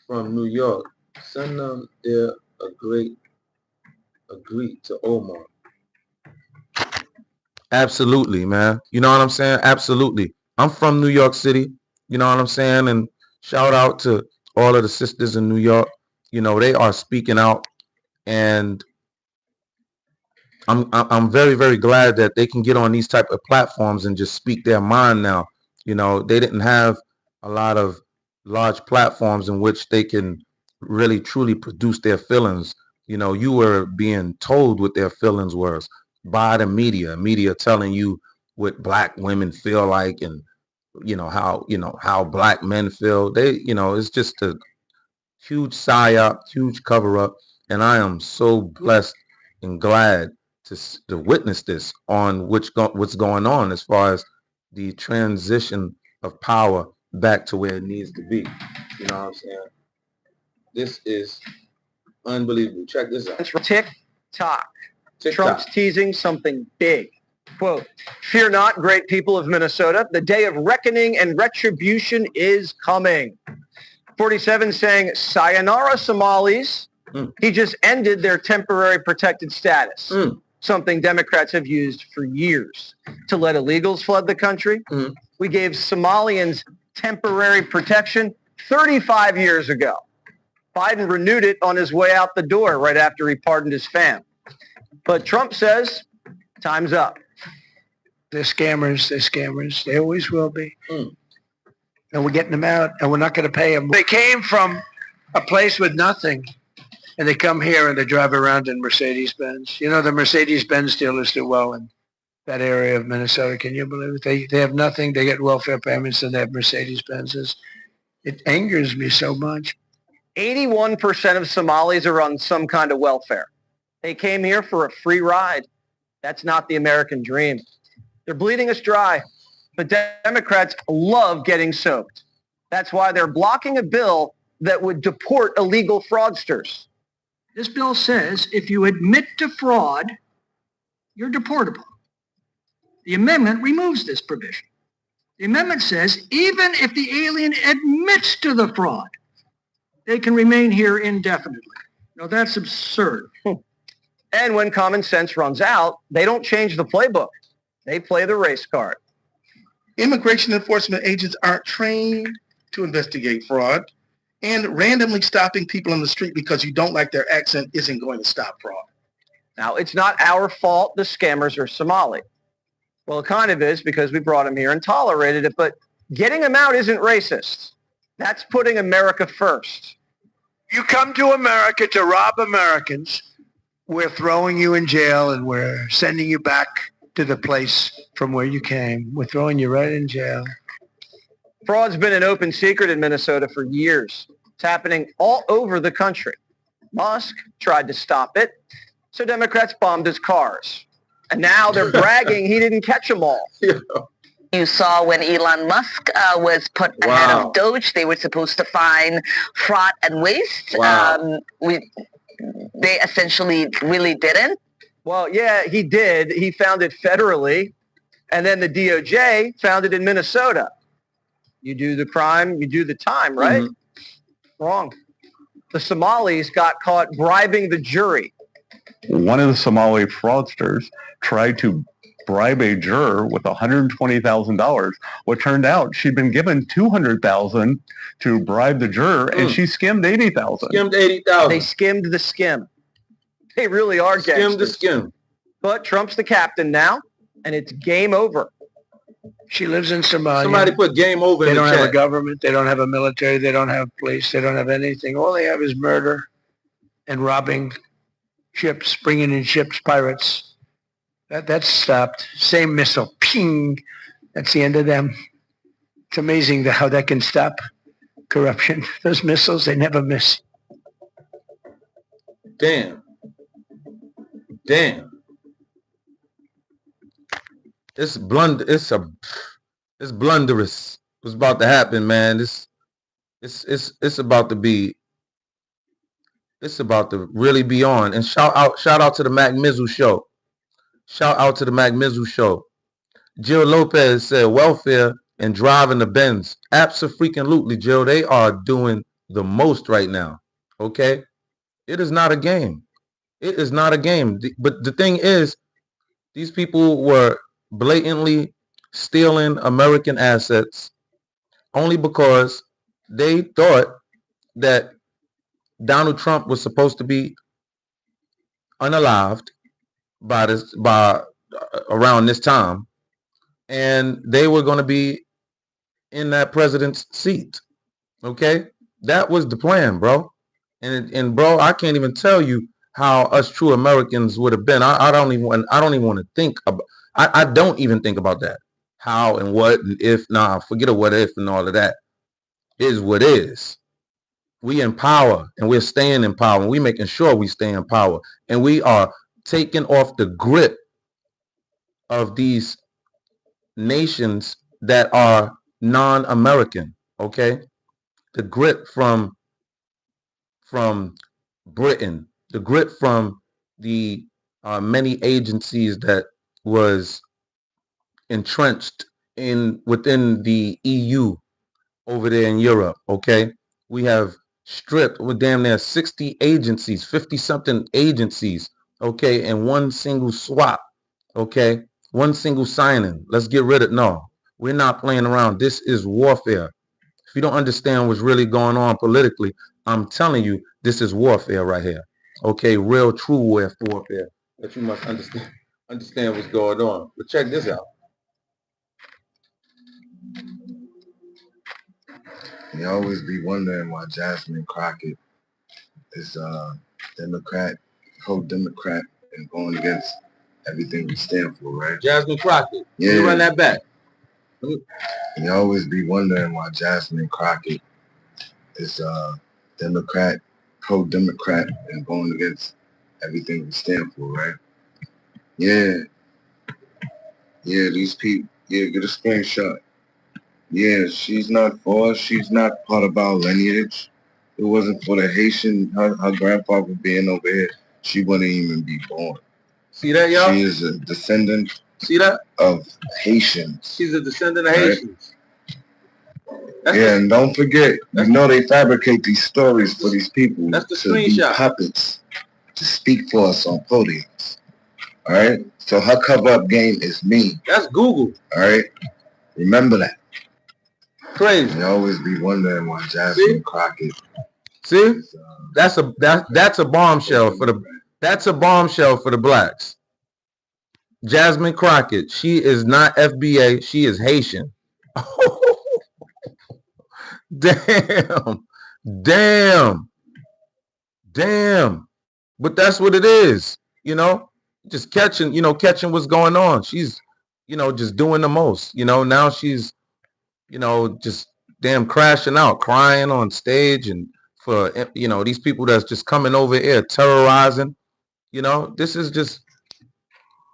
from New York. Send them there agree to Omar. Absolutely, man. You know what I'm saying? Absolutely. I'm from New York City. You know what I'm saying? And shout out to all of the sisters in New York. You know, they are speaking out, and I'm very, very glad that they can get on these type of platforms and just speak their mind now. You know, they didn't have a lot of large platforms in which they can really truly produce their feelings. You know, you were being told what their feelings were by the media telling you what black women feel like, and how black men feel. It's just a huge psyop, huge cover up, and I am so blessed and glad to witness this on what's going on as far as the transition of power back to where it needs to be. You know what I'm saying? This is unbelievable. Check this out. TikTok. Trump's teasing something big. Quote, fear not, great people of Minnesota. The day of reckoning and retribution is coming. 47 saying, sayonara Somalis. He just ended their temporary protected status, something Democrats have used for years to let illegals flood the country. We gave Somalians temporary protection 35 years ago. Biden renewed it on his way out the door right after he pardoned his fam. But Trump says, time's up. They're scammers. They're scammers. They always will be. And we're getting them out, and we're not going to pay them. They came from a place with nothing, and they come here and they drive around in Mercedes-Benz. You know, the Mercedes-Benz dealers do well in that area of Minnesota. Can you believe it? They have nothing. They get welfare payments, and they have Mercedes-Benzes. It angers me so much. 81% of Somalis are on some kind of welfare. They came here for a free ride. That's not the American dream. They're bleeding us dry, but Democrats love getting soaked. That's why they're blocking a bill that would deport illegal fraudsters. This bill says if you admit to fraud, you're deportable. The amendment removes this provision. The amendment says even if the alien admits to the fraud, they can remain here indefinitely. Now, that's absurd. And when common sense runs out, they don't change the playbook. They play the race card. Immigration enforcement agents aren't trained to investigate fraud, and randomly stopping people on the street because you don't like their accent isn't going to stop fraud. Now, it's not our fault the scammers are Somali. Well, it kind of is because we brought them here and tolerated it, but getting them out isn't racist. That's putting America first. You come to America to rob Americans, we're throwing you in jail and we're sending you back to the place from where you came. We're throwing you right in jail. Fraud's been an open secret in Minnesota for years. It's happening all over the country. Musk tried to stop it, so Democrats bombed his cars. And now they're bragging he didn't catch them all. You saw when Elon Musk was put ahead of Doge, they were supposed to find fraud and waste. they essentially really didn't? Well, yeah, he did. He found it federally, and then the DOJ found it in Minnesota. You do the crime, you do the time, right? Wrong. The Somalis got caught bribing the jury. One of the Somali fraudsters tried to bribe a juror with $120,000. What turned out, she'd been given $200,000 to bribe the juror, and she skimmed $80,000. Skimmed 80,000. They skimmed the skim. They really are gangsters. Skimmed the skim. But Trump's the captain now, and it's game over. She lives in Somalia. Somebody put game over in the chat. They don't have a government. They don't have a military. They don't have police. They don't have anything. All they have is murder and robbing ships, bringing in ships, pirates. That's stopped. Same missile. Ping. That's the end of them. It's amazing how that can stop corruption. Those missiles, they never miss. Damn. Damn. It's blunderous. What's about to happen, man? It's about to be. It's about to really be on. And shout out to the Mac Mizzle show. Shout out to the Mac Mizzle show. Jill Lopez said welfare and driving the Benz. Abso-freaking-lutely, Jill. They are doing the most right now. Okay? It is not a game. It is not a game. But the thing is, these people were blatantly stealing American assets only because they thought that Donald Trump was supposed to be unalived by around this time, and they were going to be in that president's seat. Okay, that was the plan, bro. And bro, I can't even tell you how us true Americans would have been. I don't even want to think about. I don't even think about that. How and what and if. Nah, forget a what if and all of that. Is what is. We in power, and we're staying in power, and we're making sure we stay in power, and we are taking off the grip of these nations that are non-American. Okay, the grip from Britain, the grip from the many agencies that was entrenched within the EU over there in Europe. Okay, we have stripped with damn near 60 agencies, 50 something agencies. Okay, and one single swap. Okay, one single signing. Let's get rid of it. No, we're not playing around. This is warfare. If you don't understand what's really going on politically, I'm telling you, this is warfare right here. Okay, real true warfare. But you must understand what's going on. But check this out. You always be wondering why Jasmine Crockett is Democrat, pro-Democrat, and going against everything we stand for, right? Jasmine Crockett. Yeah. You run that back. You always be wondering why Jasmine Crockett is Democrat, pro-Democrat, and going against everything we stand for, right? Yeah. Yeah, these people. Yeah, get a screenshot. Yeah, she's not part of our lineage. It wasn't for the Haitian, her grandfather being over here, she wouldn't even be born. See that, y'all? She is a descendant. See that? Of Haitians. She's a descendant of Haitians. Yeah, and don't forget, you know they fabricate these stories for these people to screenshot. Be puppets to speak for us on podiums. All right? So her cover-up game is me. That's Google. All right? Remember that. Crazy. You always be wondering why Jasmine Crockett. See? That's a bombshell for the blacks. Jasmine Crockett, she is not FBA, she is Haitian. Damn. But that's what it is, just catching what's going on. She's, just doing the most, now she's, just damn crashing out, crying on stage, and for, these people that's just coming over here terrorizing, this is just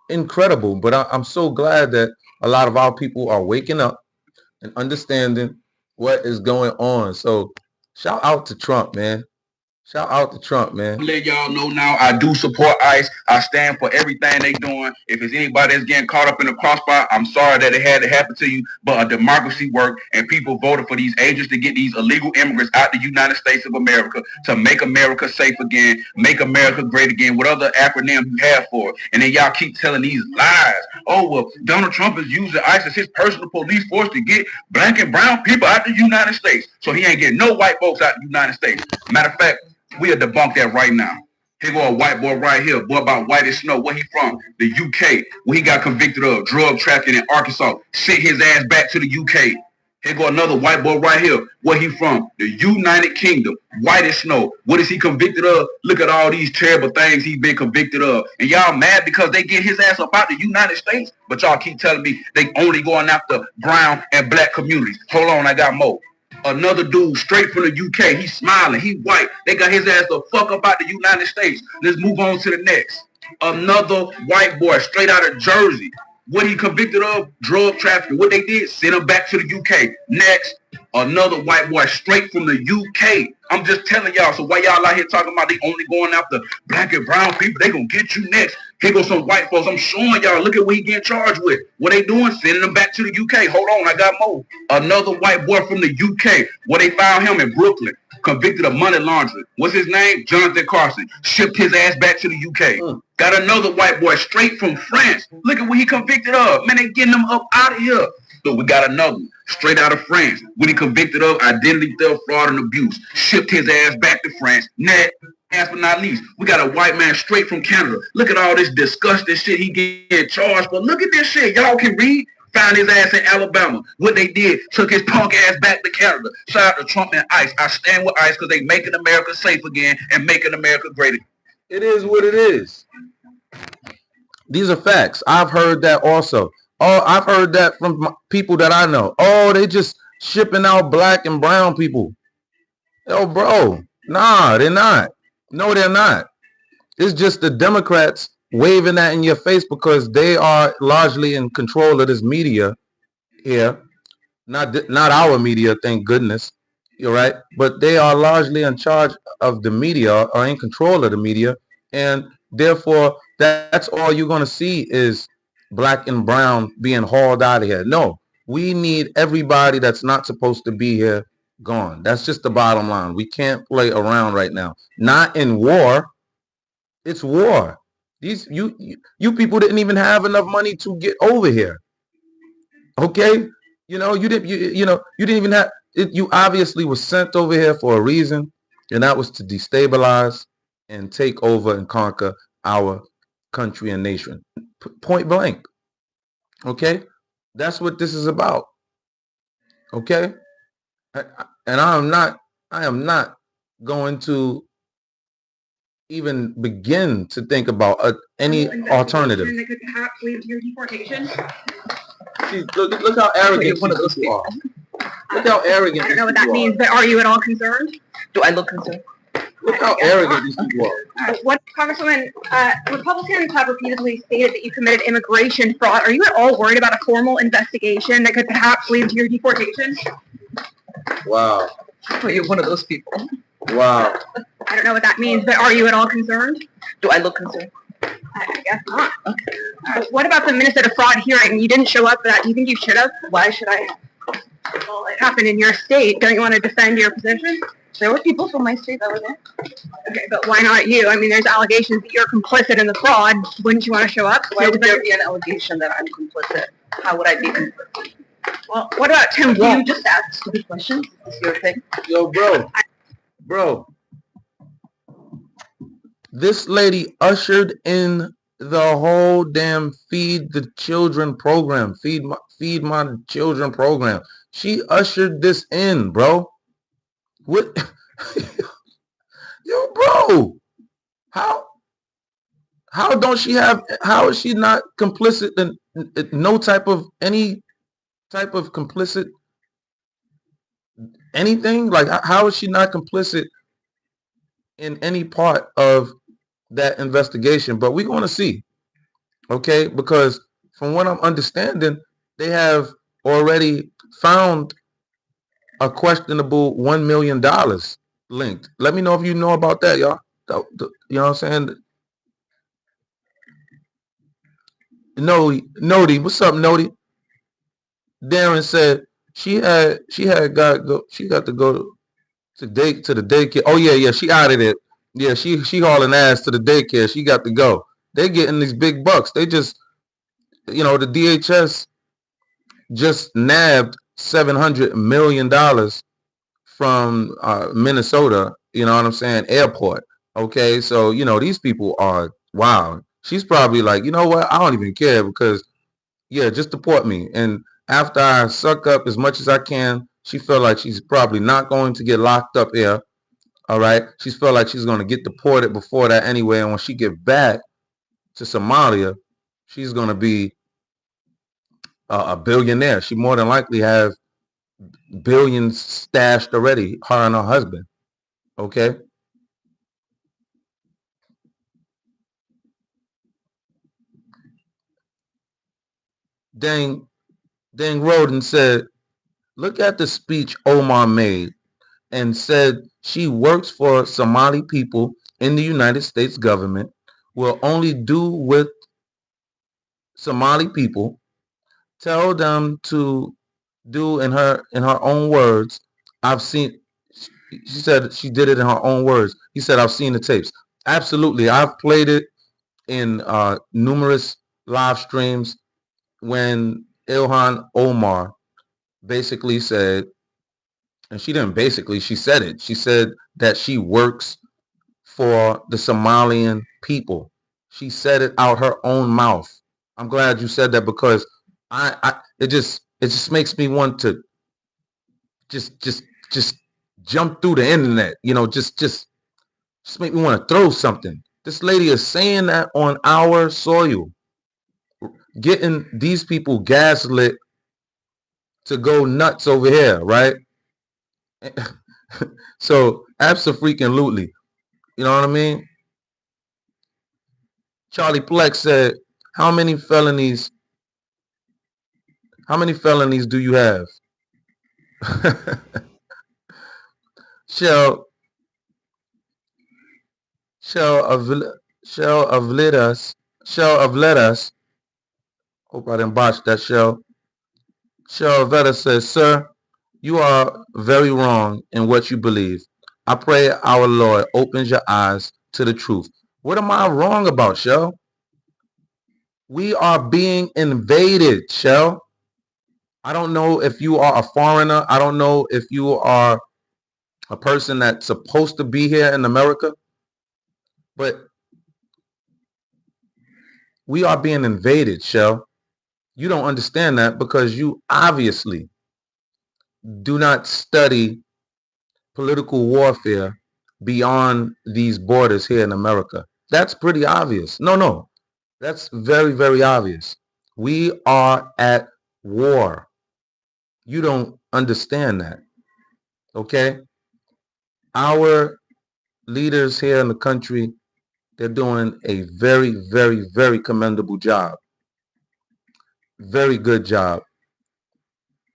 incredible. But I'm so glad that a lot of our people are waking up and understanding what is going on. So shout out to Trump, man. Shout out to Trump, man. Let y'all know now, I do support ICE. I stand for everything they doing. If it's anybody that's getting caught up in the crossfire, I'm sorry that it had to happen to you, but a democracy worked, and people voted for these agents to get these illegal immigrants out the United States of America to make America safe again, make America great again, what other acronym you have for it. And then y'all keep telling these lies. Oh, well, Donald Trump is using ICE as his personal police force to get black and brown people out the United States. So he ain't getting no white folks out the United States. Matter of fact, we'll debunk that right now. Here go a white boy right here, boy about white as snow. Where he from? The UK. Where he got convicted of drug trafficking in Arkansas. Sent his ass back to the UK. Here go another white boy right here. Where he from? The United Kingdom. White as snow. What is he convicted of? Look at all these terrible things he's been convicted of. And y'all mad because they get his ass up out the United States? But y'all keep telling me they only going after brown and black communities. Hold on, I got more. Another dude straight from the UK. He's smiling. He white. They got his ass the fuck up out the United States. Let's move on to the next. Another white boy straight out of Jersey. What he convicted of? Drug trafficking. What they did? Send him back to the UK. Next. Another white boy straight from the UK. I'm just telling y'all. So why y'all out here talking about they only going after black and brown people? They gonna get you next. Here goes some white folks. I'm showing y'all. Look at what he getting charged with. What they doing? Sending them back to the UK. Hold on, I got more. Another white boy from the UK. Where they found him in Brooklyn. Convicted of money laundering. What's his name? Jonathan Carson. Shipped his ass back to the UK. Got another white boy straight from France. Look at what he convicted of. Man, they getting them up out of here. So we got another one. Straight out of France. What he convicted of? Identity theft, fraud, and abuse. Shipped his ass back to France. Next. Last but not least, we got a white man straight from Canada. Look at all this disgusting shit he getting charged for. Look at this shit. Y'all can read. Found his ass in Alabama. What they did, took his punk ass back to Canada. Shout out to Trump and ICE. I stand with ICE because they making America safe again and making America great again. It is what it is. These are facts. I've heard that also. Oh, I've heard that from people that I know. Oh, they just shipping out black and brown people. Yo, bro. Nah, they're not. No, they're not. It's just the Democrats waving that in your face because they are largely in control of this media here. Not our media, thank goodness. You're right. But they are largely in charge of the media or in control of the media. And therefore, that's all you're going to see is black and brown being hauled out of here. No, we need everybody that's not supposed to be here gone. That's just the bottom line. We can't play around right now. Not in war. It's war. These you people didn't even have enough money to get over here. Okay? You didn't even have it. You obviously were sent over here for a reason, and that was to destabilize and take over and conquer our country and nation. Point blank. Okay? That's what this is about. Okay? And I am not going to even begin to think about any alternative. That could perhaps lead to your deportation. Look how arrogant you are. Look how arrogant. I don't know what that means, but are you at all concerned? Do I look concerned? Look how arrogant these people are. What, Congresswoman, Republicans have repeatedly stated that you committed immigration fraud. Are you at all worried about a formal investigation that could perhaps lead to your deportation? Wow. Oh, you're one of those people. Wow. I don't know what that means, but are you at all concerned? Do I look concerned? I guess not. Okay. What about the Minnesota fraud hearing? You didn't show up for that. Do you think you should have? Why should I? Well, it happened in your state. Don't you want to defend your position? There were people from my state that were there. Okay, but why not you? I mean, there's allegations that you're complicit in the fraud. Wouldn't you want to show up? Why would there be an allegation that I'm complicit? How would I be complicit? Well, what about Tim Wall? You just ask stupid questions. Is this your thing? Yo, bro. This lady ushered in the whole damn Feed the Children program. Feed my Children program. She ushered this in, bro. What? Yo, bro. How don't she have, how is she not complicit in any type of complicit anything? Like, how is she not complicit in any part of that investigation? But we're going to see, okay? Because from what I'm understanding, they have already found a questionable $1 million linked. Let me know if you know about that, y'all. You know what I'm saying? Nodi, what's up, Nodi? Darren said she got to go to the daycare. Oh yeah, she out of it. Yeah, she hauling ass to the daycare. She got to go. They getting these big bucks. They just, the DHS just nabbed $700 million from Minnesota. You know what I'm saying? Airport. Okay, so these people are wow. She's probably like, you know what? I don't even care because yeah, just deport me. And after I suck up as much as I can, she felt like she's probably not going to get locked up here. All right. She's felt like she's going to get deported before that anyway. And when she get back to Somalia, she's going to be a billionaire. She more than likely have billions stashed already, her and her husband. Okay. Dang Roden said, look at the speech Omar made and said she works for Somali people in the United States government, will only do with Somali people, tell them to do in her own words. I've seen, she said she did it in her own words. He said, I've seen the tapes. Absolutely. I've played it in numerous live streams when Ilhan Omar basically said, and she didn't basically, she said it. She said that she works for the Somalian people. She said it out her own mouth. I'm glad you said that because it just makes me want to just jump through the internet, just make me want to throw something. This lady is saying that on our soil, getting these people gaslit to go nuts over here, right? So absolutely, you know what I mean? Charlie Plex said, how many felonies do you have? Shell of lettuce. Hope I didn't botch that, Shell. Shell Vetta says, sir, you are very wrong in what you believe. I pray our Lord opens your eyes to the truth. What am I wrong about, Shell? We are being invaded, Shell. I don't know if you are a foreigner. I don't know if you are a person that's supposed to be here in America. But we are being invaded, Shell. You don't understand that because you obviously do not study political warfare beyond these borders here in America. That's pretty obvious. No. That's very, very obvious. We are at war. You don't understand that. Okay? Our leaders here in the country, they're doing a very, very, very commendable job. Very good job.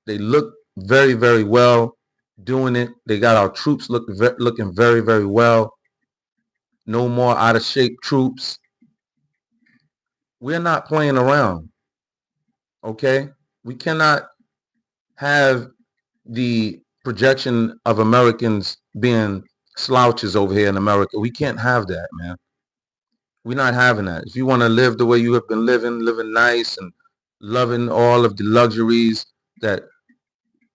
They look very, very well doing it. They got our troops looking very, very well. No more out of shape troops. We're not playing around. Okay? We cannot have the projection of Americans being slouches over here in America. We can't have that, man. We're not having that. If you want to live the way you have been living nice and loving all of the luxuries that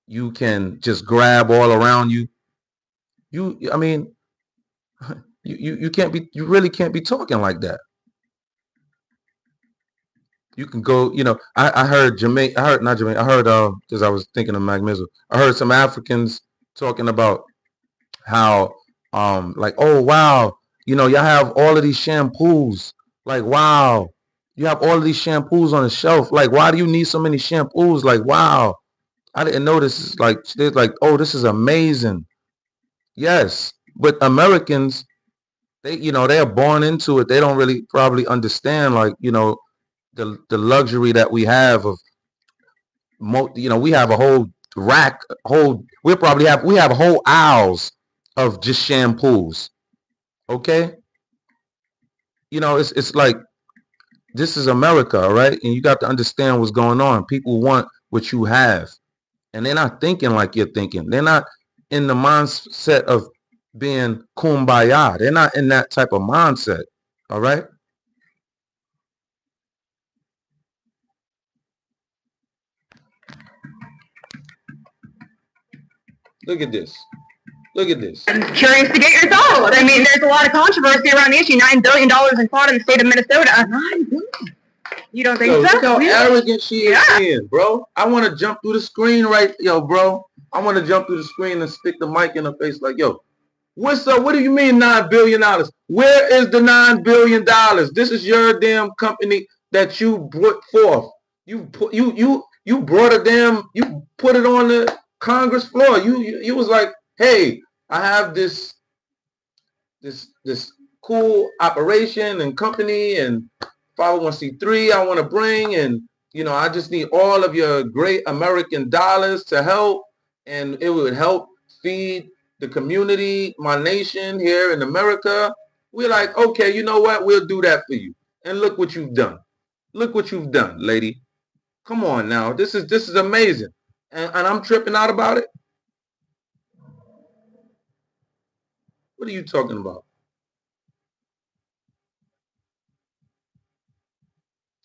you can just grab all around you, you really can't be talking like that. You can go, I heard because I was thinking of Mac Mizzle. I heard some Africans talking about how, like, oh, wow, y'all have all of these shampoos. Like, wow, you have all of these shampoos on the shelf. Like, why do you need so many shampoos? Like, wow, I didn't know this. Like, they're like, oh, this is amazing. Yes, but Americans, they're born into it. They don't really probably understand, like, the luxury that we have of, we have a whole rack, we have whole aisles of just shampoos. Okay? You know, it's like, this is America, all right? And you got to understand what's going on. People want what you have. And they're not thinking like you're thinking. They're not in the mindset of being kumbaya. They're not in that type of mindset. All right? Look at this. Look at this. I'm curious to get your thoughts. I mean, there's a lot of controversy around the issue. $9 billion in fraud in the state of Minnesota. $9 billion. You don't think so? Look how arrogant she is being, bro. I want to jump through the screen bro. I want to jump through the screen and stick the mic in her face like, yo, what's up? What do you mean $9 billion? Where is the $9 billion? This is your damn company that you brought forth. You brought you put it on the Congress floor. You was like, hey, I have this cool operation and company and 501c3 I want to bring, and you know, I just need all of your great American dollars to help, and it would help feed the community, my nation here in America. We're like, okay, you know what? We'll do that for you. And look what you've done. Look what you've done, lady. Come on now. This is amazing. And I'm tripping out about it. What are you talking about?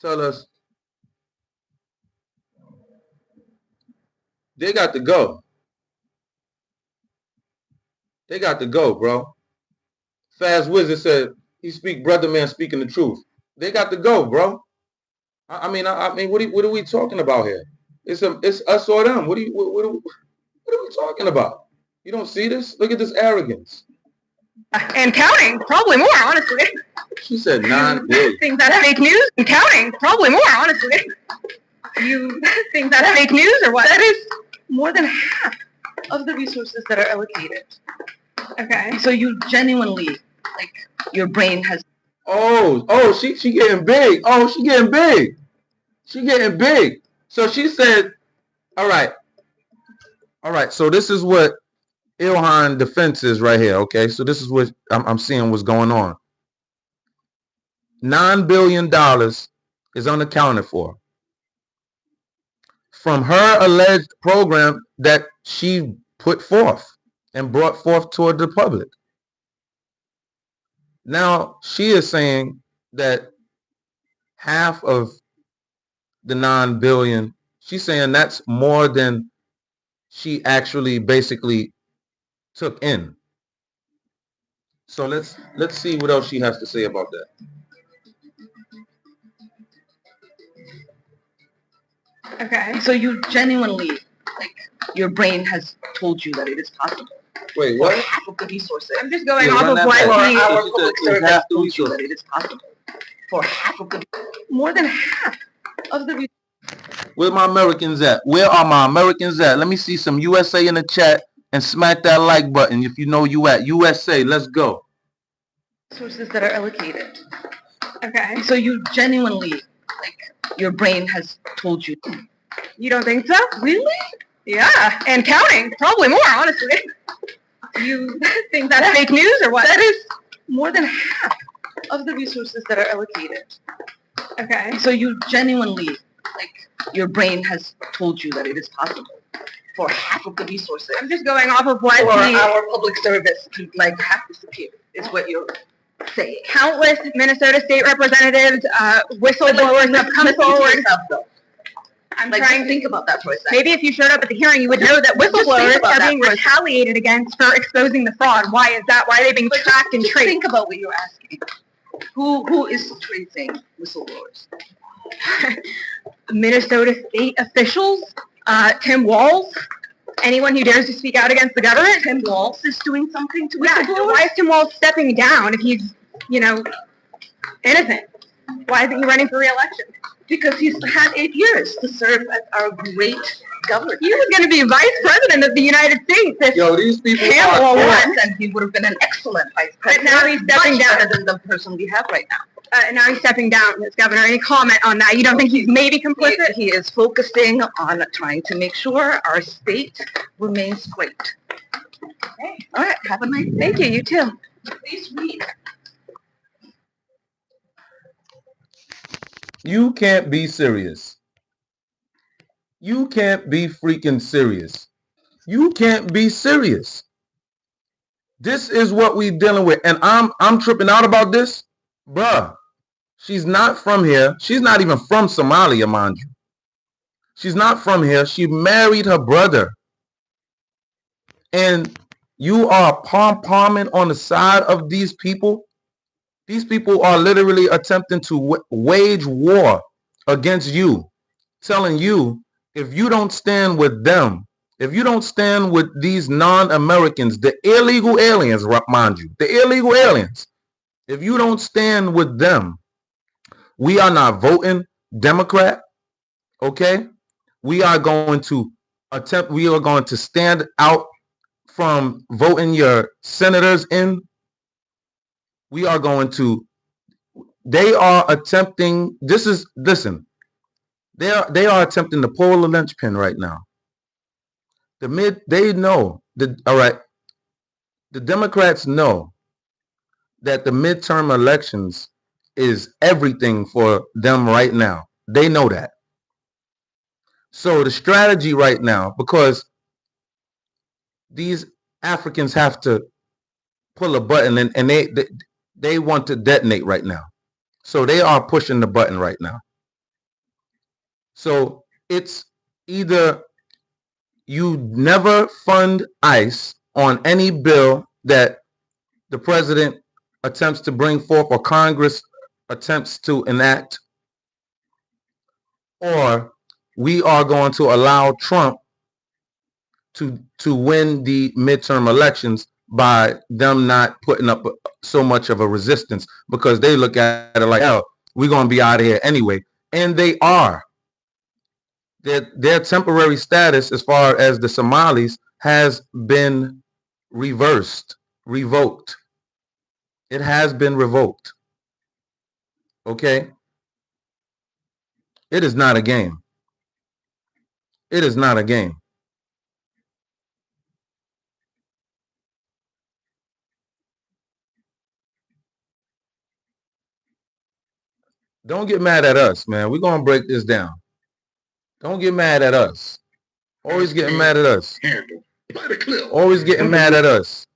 Tell us. They got to go. They got to go, bro. Fast Wizard said, brother man speaking the truth. They got to go, bro. I mean, what are we talking about here? It's us or them. What are we talking about? You don't see this? Look at this arrogance. And counting, probably more, honestly. She said 9 billion. Think that's fake news? And counting, probably more, honestly. You think that's fake news or what? That is more than half of the resources that are allocated. Okay. So you genuinely, like, your brain has... She getting big. Oh, she getting big. She getting big. So she said, all right. So this is what Ilhan defense is right here. Okay. So this is what I'm seeing what's going on. $9 billion is unaccounted for from her alleged program that she put forth and brought forth toward the public. Now she is saying that half of the 9 billion, she's saying that's more than she actually basically took in. So let's see what else she has to say about that. Okay. So you genuinely, like, your brain has told you that it is possible. Wait, what? For half of the resources. I'm just going off of what our public service told you that it is possible. For half of the, more than half of the resources. Where my Americans at? Where are my Americans at? Let me see some USA in the chat and smack that like button if you know you at. USA, let's go. Resources that are allocated. Okay. So you genuinely, like, your brain has told you. You don't think so? Really? Yeah. And counting, probably more, honestly. You think that's fake news or what? That is more than half of the resources that are allocated. Okay. So you genuinely, like, your brain has told you that it is possible. For half of the resources. I'm just going off of what our public service to, like, have disappeared, is what you're saying. Countless Minnesota state representatives, whistleblowers have come forward. I'm trying to think about that for a second. Maybe if you showed up at the hearing, you would know that whistleblowers are being retaliated against for exposing the fraud. Why is that? Why are they being tracked and traced? Think about what you're asking. Who is tracing whistleblowers? Minnesota state officials, Tim Walz, anyone who dares to speak out against the government. Tim Walz is doing something to whistleblowers? Yeah, so why is Tim Walz stepping down if he's, innocent? Why isn't he running for re-election? Because he's had 8 years to serve as our great governor. He was going to be vice president of the United States if these people Campbell won. And he would have been an excellent vice president. But now he's stepping down. Better than the person we have right now. And now he's stepping down as governor. Any comment on that? You don't think he's maybe complicit? He is focusing on trying to make sure our state remains great. Okay. All right. Have a nice day. Thank you. You too. Please read. You can't be serious. You can't be freaking serious. You can't be serious. This is what we dealing with. And I'm tripping out about this. Bruh, she's not from here. She's not even from Somalia, mind you. She's not from here. She married her brother. And you are pom-pomming on the side of these people. These people are literally attempting to wage war against you, telling you if you don't stand with them, if you don't stand with these non-Americans, the illegal aliens, mind you, the illegal aliens, if you don't stand with them, we are not voting Democrat, okay? We are going to stand out from voting your senators in. We are going to, they are attempting, they are attempting to pull a linchpin right now. They know, all right, the Democrats know that the midterm elections is everything for them right now. They know that. So the strategy right now, because these Africans have to pull a button and they want to detonate right now. So they are pushing the button right now. So it's either you never fund ICE on any bill that the president attempts to bring forth or Congress attempts to enact, or we are going to allow Trump to win the midterm elections by them not putting up so much of a resistance, because they look at it like, oh, we're going to be out of here anyway. And they are. Their temporary status as far as the Somalis has been revoked. It has been revoked. Okay? It is not a game. It is not a game. Don't get mad at us, man. We're going to break this down. Don't get mad at us. Always getting mad at us. Always getting mad at us.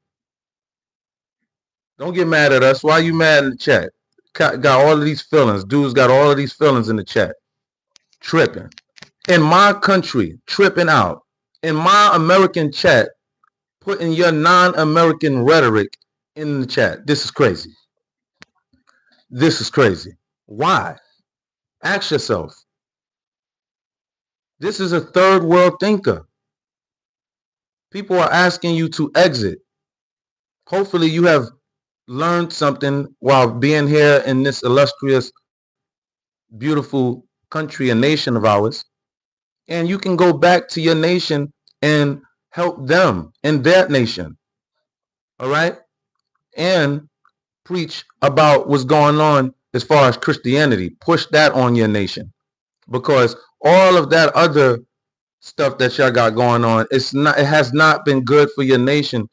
Don't get mad at us. Why you mad in the chat? Got all of these feelings. Dudes got all of these feelings in the chat. Tripping. In my country, tripping out. In my American chat, putting your non-American rhetoric in the chat. This is crazy. This is crazy. Why? Ask yourself. This is a third world thinker. People are asking you to exit. Hopefully you have learned something while being here in this illustrious, beautiful country and nation of ours. And you can go back to your nation and help them in their nation. All right? And preach about what's going on as far as Christianity. Push that on your nation. Because all of that other stuff that y'all got going on, it has not been good for your nation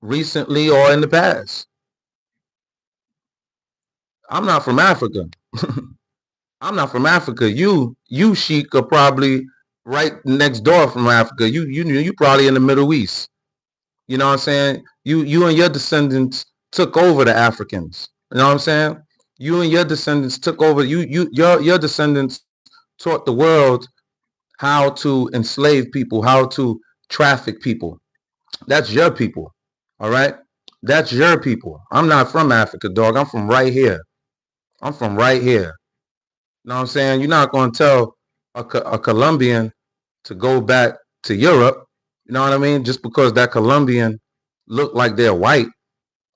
recently or in the past. I'm not from Africa. I'm not from Africa. You Sheik, are probably right next door from Africa. You probably in the Middle East. You know what I'm saying? You and your descendants took over the Africans. You know what I'm saying? You and your descendants took over. Your descendants taught the world how to enslave people, how to traffic people. That's your people. All right? That's your people. I'm not from Africa, dog. I'm from right here. I'm from right here. You know what I'm saying? You're not going to tell a Colombian to go back to Europe. You know what I mean? Just because that Colombian look like they're white.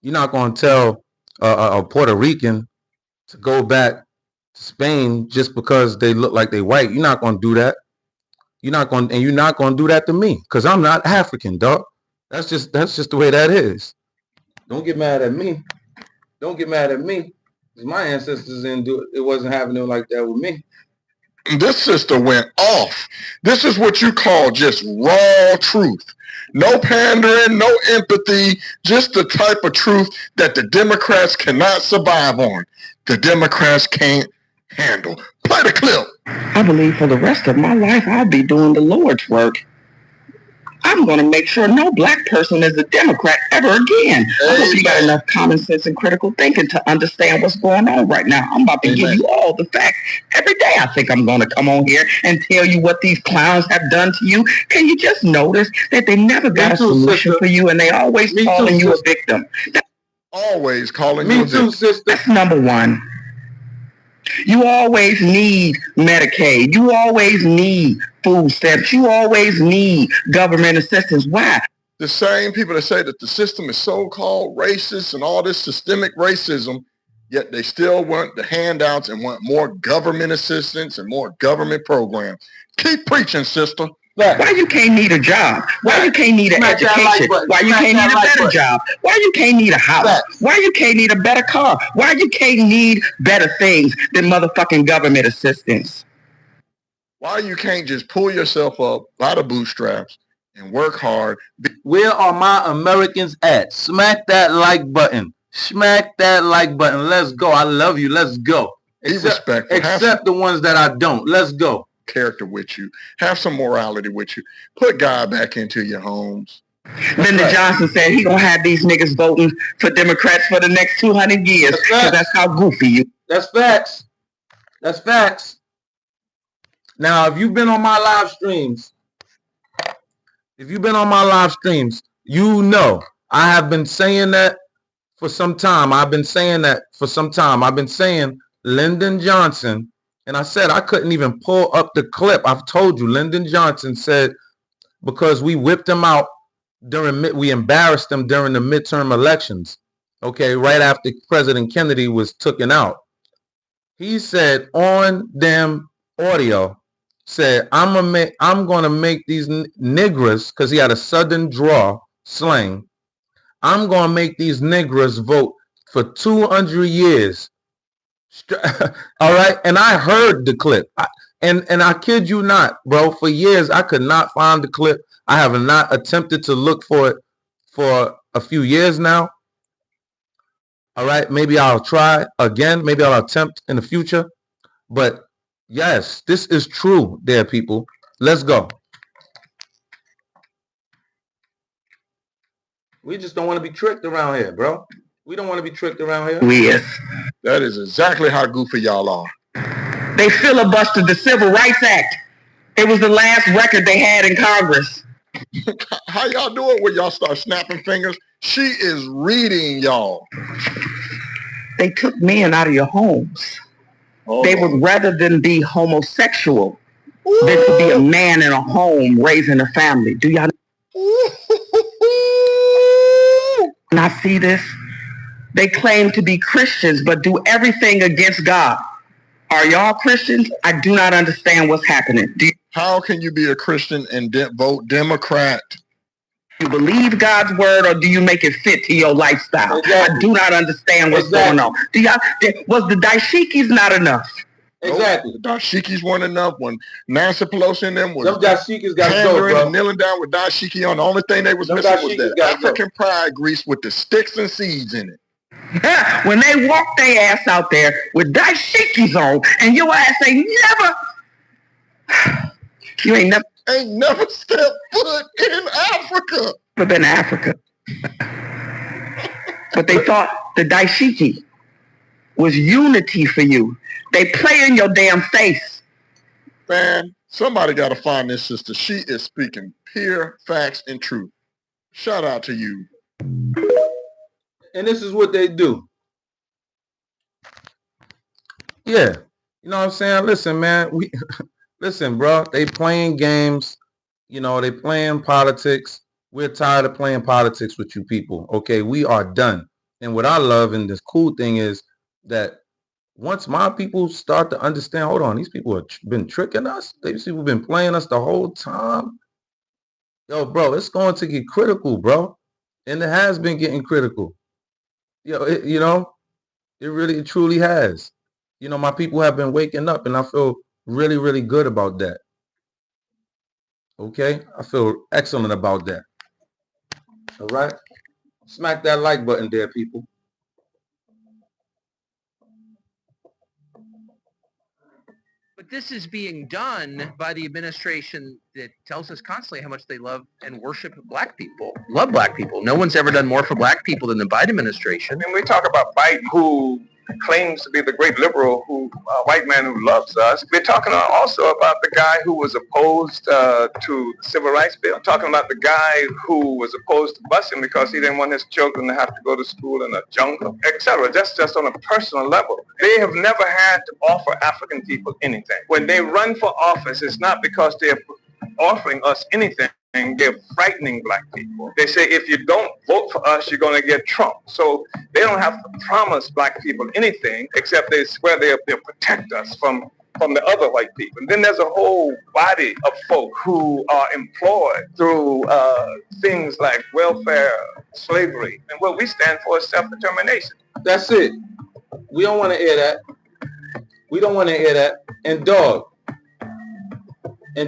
You're not going to tell a Puerto Rican to go back to Spain just because they look like they're white. You're not going to do that. You're not going to do that to me, because I'm not African, dog. That's just the way that is. Don't get mad at me. Don't get mad at me. My ancestors didn't do it. It wasn't happening like that with me. This sister went off. This is what you call just raw truth. No pandering, no empathy, just the type of truth that the Democrats cannot survive on. The Democrats can't handle. Play the clip. I believe for the rest of my life, I'll be doing the Lord's work. I'm going to make sure no black person is a Democrat ever again. I hope you got enough common sense and critical thinking to understand what's going on right now. I'm about to give you all the facts. Every day I think I'm going to come on here and tell you what these clowns have done to you. Can you just notice that they never got a solution for you and they always calling you a victim? Always calling you a victim. Sister. That's number one. You always need Medicaid. You always need food stamps. You always need government assistance. Why? The same people that say that the system is so-called racist and all this systemic racism, yet they still want the handouts and want more government assistance and more government programs. Keep preaching, sister. Why you can't need a job? Why you can't need an education? Why you can't need a better job? Why you can't need a house? Why you can't need a better car? Why you can't need better things than motherfucking government assistance? Why you can't just pull yourself up by the bootstraps and work hard? Where are my Americans at? Smack that like button. Smack that like button. Let's go. I love you. Let's go. Except the ones that I don't. Let's go. Character with you. Have some morality with you. Put God back into your homes. Lyndon Johnson said he gonna have these niggas voting for Democrats for the next 200 years. That's how goofy you. That's facts. That's facts. Now, if you've been on my live streams, you know I have been saying that for some time. I've been saying Lyndon Johnson. And I said I couldn't even pull up the clip. I've told you, Lyndon Johnson said because we whipped him out we embarrassed him during the midterm elections. Okay, right after President Kennedy was taken out. He said on them audio, said, I'm gonna make these niggers, because he had a southern draw slang. I'm gonna make these niggers vote for 200 years. All right, and I heard the clip, and I kid you not, bro. For years, I could not find the clip. I have not attempted to look for it for a few years now. All right, maybe I'll try again. Maybe I'll attempt in the future. But yes, this is true, there, people. Let's go. We just don't want to be tricked around here, bro. We don't want to be tricked around here. Yes. That is exactly how goofy y'all are. They filibustered the Civil Rights Act. It was the last record they had in Congress. How y'all doing when y'all start snapping fingers? She is reading y'all. They took men out of your homes. Oh. They would rather than be homosexual than to be a man in a home raising a family. Do y'all not see this? They claim to be Christians, but do everything against God. Are y'all Christians? I do not understand what's happening. How can you be a Christian and vote Democrat? Do you believe God's word, or do you make it fit to your lifestyle? Exactly. I do not understand what's going on. Was the dashikis not enough? Exactly. The dashikis weren't enough when Nancy Pelosi and them was dashikis got to go, bro. Kneeling down with dashiki on. The only thing they was missing was the African pride grease with the sticks and seeds in it. When they walk their ass out there with dashikis on, and your ass ain't never stepped foot in Africa. Never been to Africa. But they thought the dashiki was unity for you. They play in your damn face. Man, somebody got to find this sister. She is speaking pure facts and truth. Shout out to you. And this is what they do. Yeah. You know what I'm saying? Listen, man. Listen, bro. They playing games. You know, they playing politics. We're tired of playing politics with you people. Okay, we are done. And what I love and this cool thing is that once my people start to understand, hold on, these people have been tricking us. These people have been playing us the whole time. Yo, bro, it's going to get critical, bro. And it has been getting critical. It really, truly has. You know, my people have been waking up, and I feel really, really good about that. Okay? I feel excellent about that. All right? Smack that like button there, people. But this is being done by the administration that tells us constantly how much they love and worship black people. Love black people. No one's ever done more for black people than the Biden administration. And we talk about Biden, who claims to be the great liberal, white man who loves us. We're talking also about the guy who was opposed to the Civil Rights Bill. Talking about the guy who was opposed to busing because he didn't want his children to have to go to school in a jungle, etc. Just on a personal level. They have never had to offer African people anything. When they run for office, it's not because they're offering us anything. They're frightening black people. They say, if you don't vote for us, you're going to get Trump. So they don't have to promise black people anything except they swear they'll protect us from the other white people. And then there's a whole body of folk who are employed through things like welfare, slavery. And what we stand for is self-determination. That's it. We don't want to hear that. We don't want to hear that. And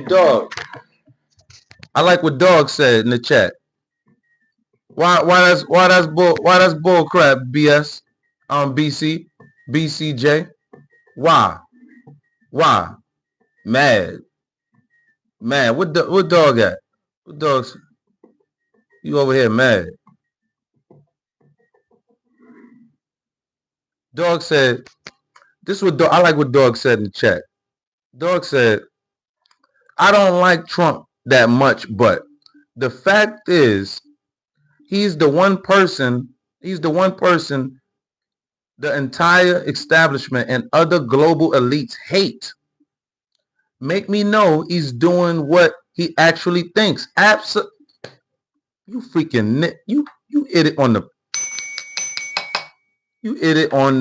dog, I like what Dog said in the chat. Why that's bull crap, BS? BCJ. Why? Mad. What Dog at? What Dog's? You over here mad? Dog said. This is what I like what Dog said in the chat. Dog said, I don't like Trump that much, but the fact is he's the one person the entire establishment and other global elites hate. Make me know he's doing what he actually thinks. You freaking you hit it on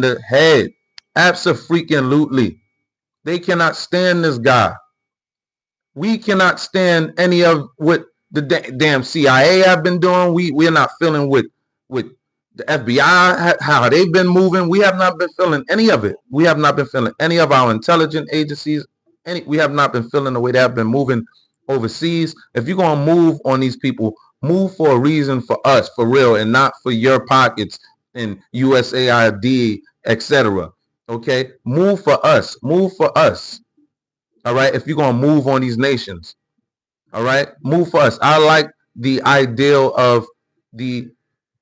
the head. Abso-freaking-lutely. They cannot stand this guy. We cannot stand any of what the damn CIA have been doing. We're not feeling with the FBI, how they've been moving. We have not been feeling any of it. We have not been feeling any of our intelligence agencies. We have not been feeling the way they have been moving overseas. If you're going to move on these people, move for a reason for us, for real, and not for your pockets and USAID, etc. Okay? Move for us. Move for us. All right? If you're going to move on these nations. All right? Move for us. I like the ideal of the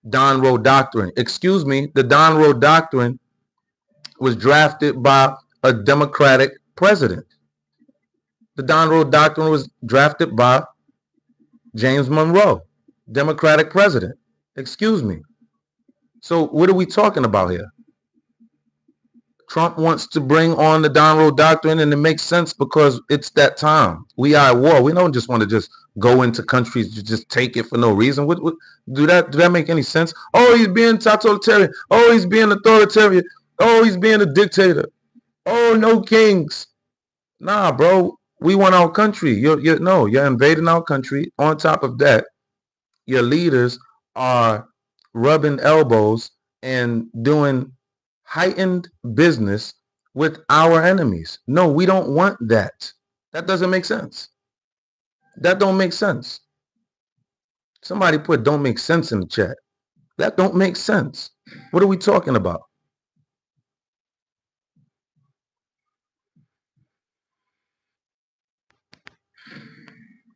Don Roe Doctrine. Excuse me, the Don Roe Doctrine was drafted by a Democratic president. The Don Roe Doctrine was drafted by James Monroe, Democratic president. Excuse me. So what are we talking about here? Trump wants to bring on the Don Roe Doctrine, and it makes sense because it's that time. We are at war. We don't just want to just go into countries to just take it for no reason. Do that make any sense? Oh, he's being totalitarian. Oh, he's being authoritarian. Oh, he's being a dictator. Oh, no kings. Nah, bro. We want our country. You're invading our country. On top of that, your leaders are rubbing elbows and doing heightened business with our enemies. No, we don't want that. That doesn't make sense. That don't make sense. Somebody put "don't make sense" in the chat. That don't make sense. What are we talking about?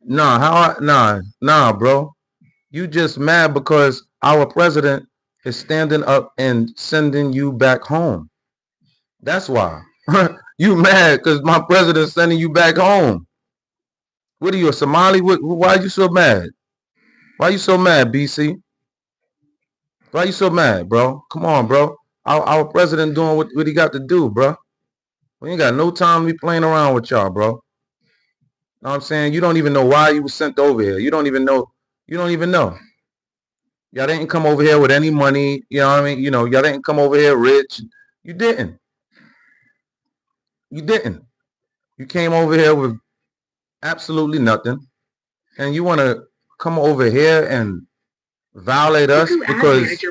Nah, bro. You just mad because our president is standing up and sending you back home. That's why. You mad because my president's sending you back home. What are you, a Somali? Why are you so mad? Why are you so mad, BC? Why are you so mad, bro? Come on, bro. Our president doing what he got to do, bro. We ain't got no time to be playing around with y'all, bro. Know what I'm saying? You don't even know why you were sent over here. You don't even know. Y'all didn't come over here with any money. You know what I mean? Y'all didn't come over here rich. You didn't. You came over here with absolutely nothing. And you want to come over here and violate us because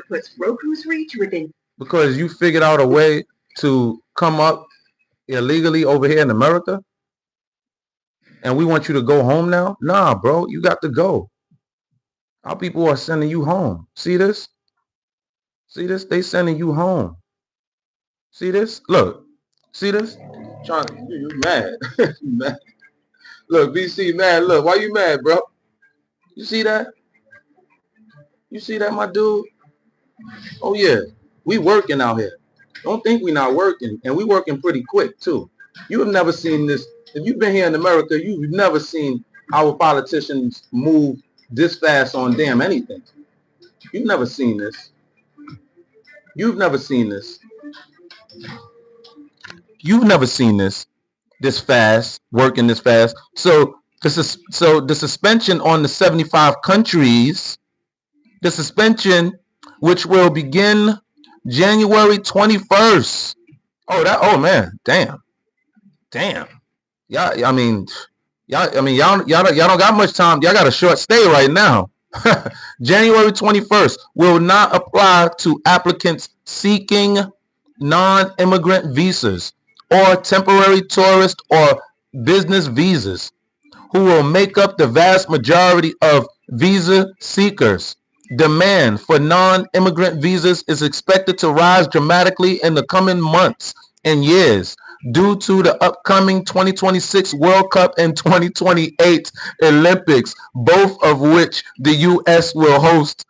you figured out a way to come up illegally over here in America? and we want you to go home now? Nah, bro, you got to go. Our people are sending you home. See this? See this? They sending you home. See this? Look. See this? You mad. You mad. Look, BC mad. Look, why you mad, bro? You see that? You see that, my dude? Oh, yeah. We working out here. Don't think we not working. And we working pretty quick, too. You have never seen this. If you've been here in America, you've never seen our politicians move this fast on damn anything. You've never seen this. You've never seen this. You've never seen this fast, working this fast. So the suspension on the 75 countries, the suspension which will begin January 21st. Oh man, damn. Y'all, I mean, y'all don't got much time. Y'all got a short stay right now. January 21st will not apply to applicants seeking non-immigrant visas or temporary tourist or business visas, who will make up the vast majority of visa seekers. Demand for non-immigrant visas is expected to rise dramatically in the coming months and years due to the upcoming 2026 World Cup and 2028 Olympics, both of which the U.S. will host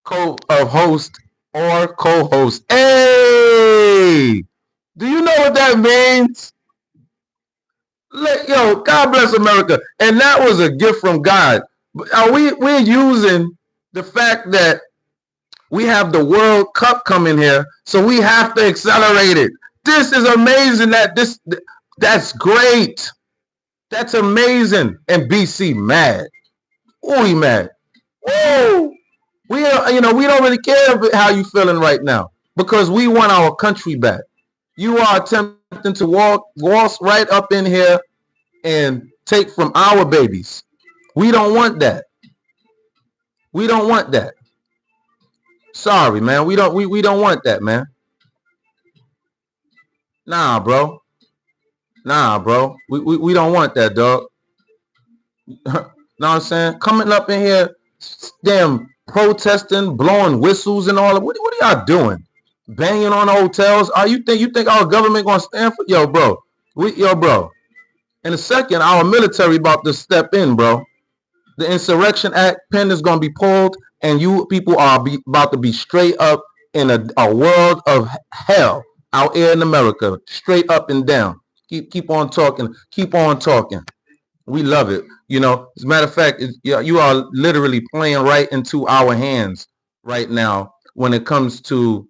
host or co-host. Hey, do you know what that means? Yo, God bless America, and that was a gift from God. We're using the fact that we have the World Cup coming here, so we have to accelerate it. This is amazing. That's great. That's amazing. And BC mad. Oh, he mad. Woo! We don't really care how you feeling right now because we want our country back. You are attempting to waltz right up in here and take from our babies. We don't want that. We don't want that. Sorry, man. We don't want that, man. Nah, bro. We don't want that, dog. Know what I'm saying? Coming up in here, damn protesting, blowing whistles and all of what are y'all doing? Banging on hotels? You think our government gonna stand for bro? Bro. In a second, our military about to step in, bro. The Insurrection Act pen is gonna be pulled, and you people are about to be straight up in a world of hell out here in America, straight up and down. Keep on talking. Keep on talking. We love it. As a matter of fact, you are literally playing right into our hands right now when it comes to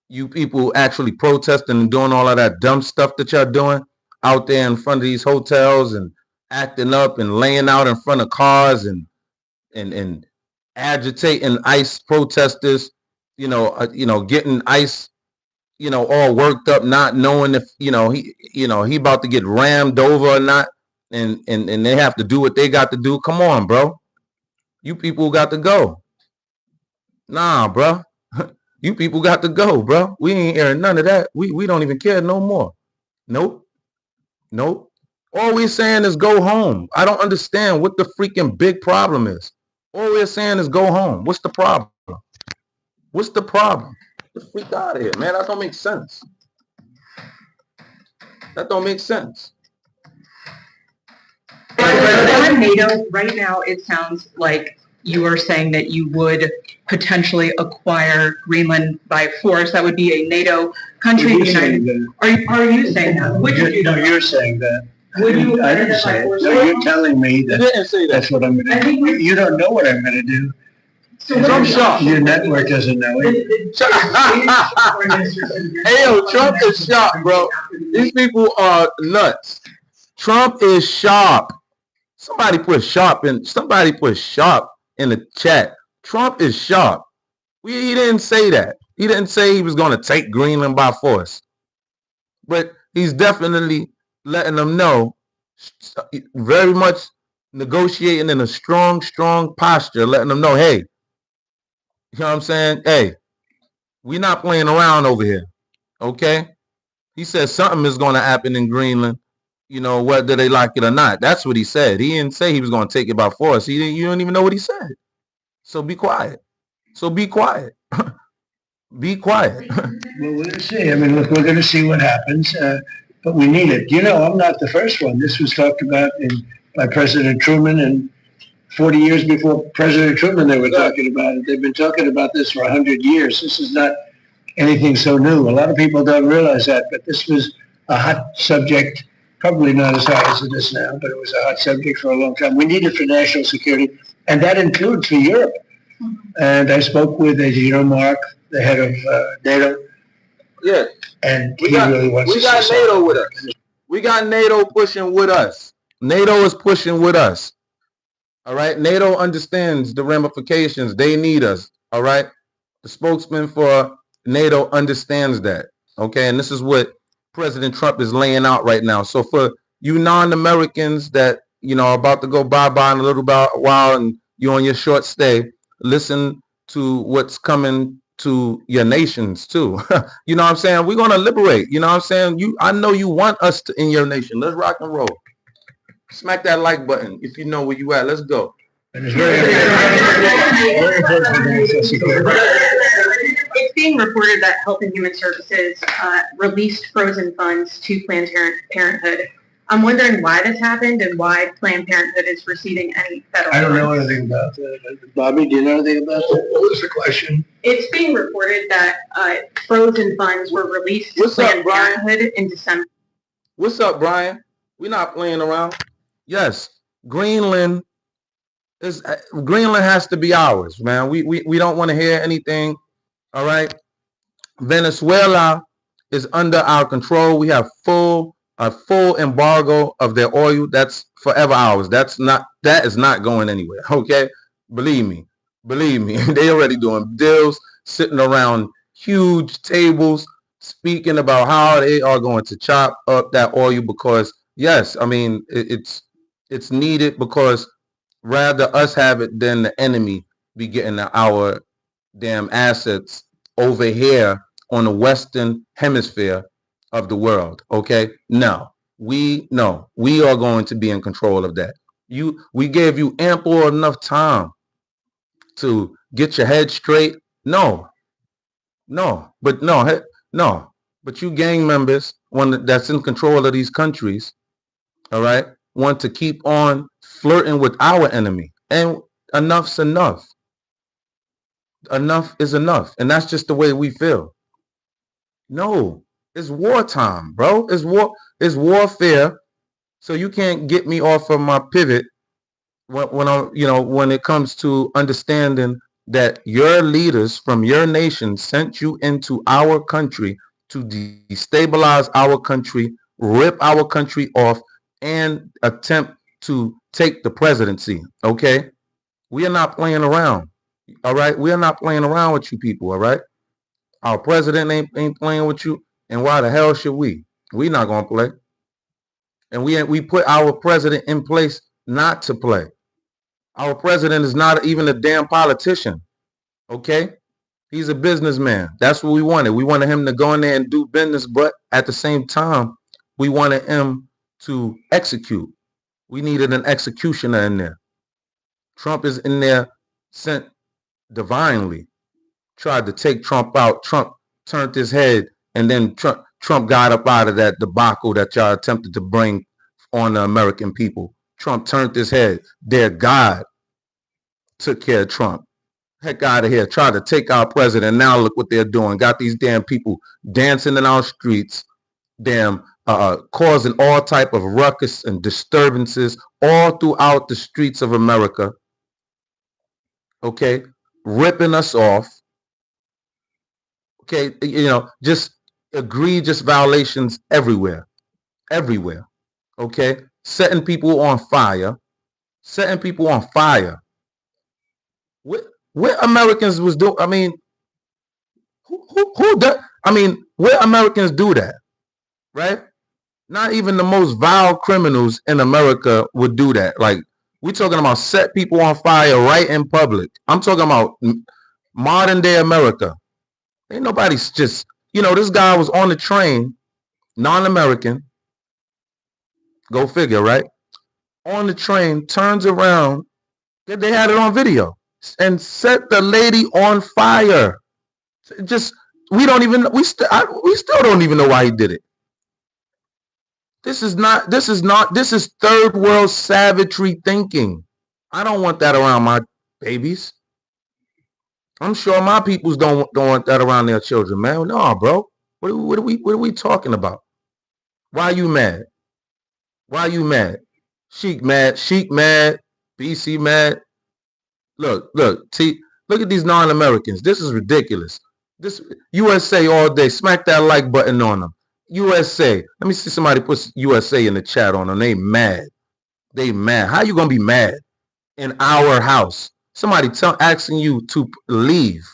you people actually protesting and doing all of that dumb stuff that y'all doing out there in front of these hotels and acting up and laying out in front of cars and agitating ICE protesters, getting ICE, all worked up, not knowing if, he about to get rammed over or not. And they have to do what they got to do. Come on, bro. You people got to go. Nah, bro. You people got to go, bro. We ain't hearing none of that. We don't even care no more. Nope. All we're saying is go home. I don't understand what the freaking big problem is. All we're saying is go home. What's the problem? What's the problem? Get the freak out of here, man. That don't make sense. That don't make sense. On NATO, right now, it sounds like you are saying that you would potentially acquire Greenland by force. That would be a NATO country. Are you saying that? No, you're saying that. Would you? I didn't say it. No, you're telling me that. You didn't say that. That's what I'm going to do. You don't know what I'm going to do. So I'm shocked. Your network doesn't know it. Hey, yo, Trump is sharp, bro. These people are nuts. Trump is sharp. Somebody put sharp in the chat. Trump is sharp. He didn't say that. He didn't say he was going to take Greenland by force. But he's definitely letting them know, very much negotiating in a strong posture, letting them know, hey, you know what I'm saying? Hey, we're not playing around over here. Okay? He says something is going to happen in Greenland. whether they like it or not. That's what he said. He didn't say he was going to take it by force. You don't even know what he said. So be quiet. Be quiet. Well, we're going to see. I mean, look, we're going to see what happens, but we need it. I'm not the first one. This was talked about by President Truman, and 40 years before President Truman, they were talking about it. They've been talking about this for 100 years. This is not anything so new. A lot of people don't realize that, but this was a hot subject, probably not as hot as it is now, but it was a hot subject for a long time. We need it for national security, and that includes for Europe. And I spoke with, as you know, Mark, the head of NATO. Yeah. And he really wants to see got NATO with us. We got NATO pushing with us. NATO is pushing with us. All right. NATO understands the ramifications. They need us. All right. The spokesman for NATO understands that. Okay. And this is what President Trump is laying out right now. So for you non-Americans that, are about to go bye-bye in a little while and you're on your short stay, listen to what's coming to your nations too. You know what I'm saying? We're going to liberate. You know what I'm saying? I know you want us in your nation. Let's rock and roll. Smack that like button if you know where you at. Let's go. It's very important. It's being reported that Health and Human Services released frozen funds to Planned Parenthood. I'm wondering why this happened and why Planned Parenthood is receiving any federal I don't know funds. anything about that. Bobby, do you know anything about that? What was the question? It's being reported that frozen funds were released to Planned Parenthood in December. What's up, Brian? We're not playing around. Yes, Greenland has to be ours, man. We don't want to hear anything. All right. Venezuela is under our control. We have a full embargo of their oil. That's forever ours. That is not going anywhere. Okay. Believe me. They already doing deals, sitting around huge tables, speaking about how they are going to chop up that oil because yes, I mean, it's needed because rather us have it than the enemy be getting our damn assets over here on the Western hemisphere of the world. Okay. No, we are going to be in control of that. We gave you ample enough time to get your head straight. No, but you gang members, one that's in control of these countries, all right, want to keep on flirting with our enemy. And enough's enough. Enough is enough. And that's just the way we feel. No, it's wartime, bro. It's warfare. So you can't get me off of my pivot when it comes to understanding that your leaders from your nation sent you into our country to destabilize our country, rip our country off, and attempt to take the presidency. Okay? We are not playing around. All right? We are not playing around with you people. All right? Our president ain't playing with you. And why the hell should we? We not gonna play. And we put our president in place not to play. Our president is not even a damn politician. Okay? He's a businessman. That's what we wanted. We wanted him to go in there and do business, but at the same time, we wanted him to execute. We needed an executioner in there. Trump is in there sent divinely. Tried to take Trump out. Trump turned his head, and then Trump got up out of that debacle that y'all attempted to bring on the American people. Trump turned his head. Their God took care of Trump. Heck out of here. Tried to take our president. Now look what they're doing. Got these damn people dancing in our streets, damn causing all type of ruckus and disturbances all throughout the streets of America. Okay? Ripping us off. Okay, just egregious violations everywhere. Okay, setting people on fire. What Americans was doing? I mean, who does? I mean, where Americans do that, right? Not even the most vile criminals in America would do that. Like, we're talking about set people on fire right in public. I'm talking about modern day America. Ain't nobody's just, this guy was on the train, non-American, Go figure, right? On the train, turns around, they had it on video, and set the lady on fire. Just, we still don't even know why he did it. This is third world savagery thinking. I don't want that around my babies. I'm sure my peoples don't want that around their children, man. No, bro. What are we talking about? Why are you mad? Why are you mad? Sheik mad. BC mad. Look, look at these non-Americans. This is ridiculous. This USA all day. Smack that like button on them. USA. Let me see somebody put USA in the chat on them. They mad. They mad. How you gonna be mad in our house? Somebody asking you to leave,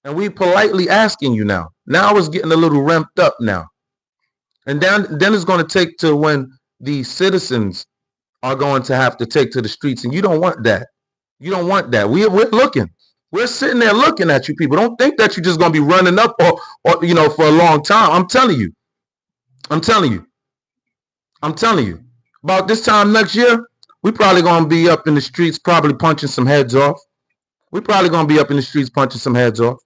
and we politely asking you now. Now it's getting a little ramped up now, and then it's going to take to when the citizens are going to have to take to the streets, and you don't want that. You don't want that. We're looking. We're sitting there looking at you people. Don't think that you're just going to be running up or for a long time. I'm telling you. About this time next year, we probably going to be up in the streets probably punching some heads off. We're probably going to be up in the streets punching some heads off.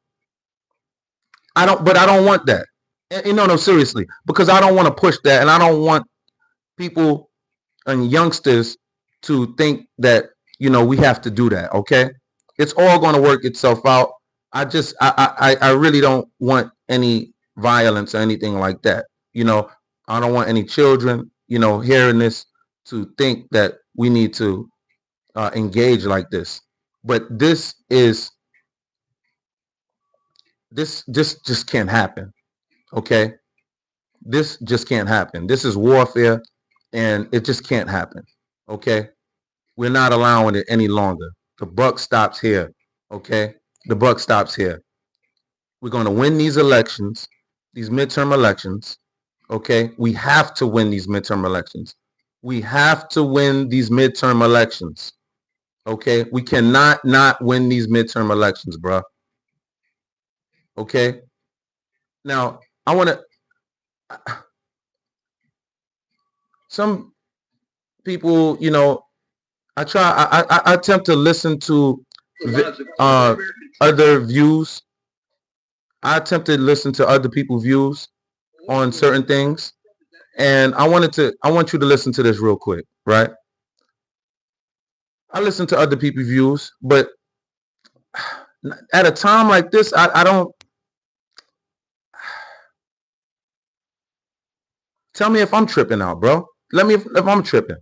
I don't want that. No, seriously, because I don't want to push that, and I don't want people and youngsters to think that, we have to do that, okay? It's all going to work itself out. I really don't want any violence or anything like that. I don't want any children, hearing this to think that we need to engage like this. But this just can't happen, okay? This just can't happen. This is warfare, and it just can't happen, okay? We're not allowing it any longer. The buck stops here, okay? The buck stops here. We're going to win these elections, these midterm elections, okay? We have to win these midterm elections. We have to win these midterm elections, okay? We cannot not win these midterm elections, bro. Okay? Now, I want to... Some people, I attempt to listen to other views. I attempt to listen to other people's views on certain things, and I want you to listen to this real quick, right? I listen to other people's views, but at a time like this, I don't. Tell me if I'm tripping out, bro. Let me if I'm tripping.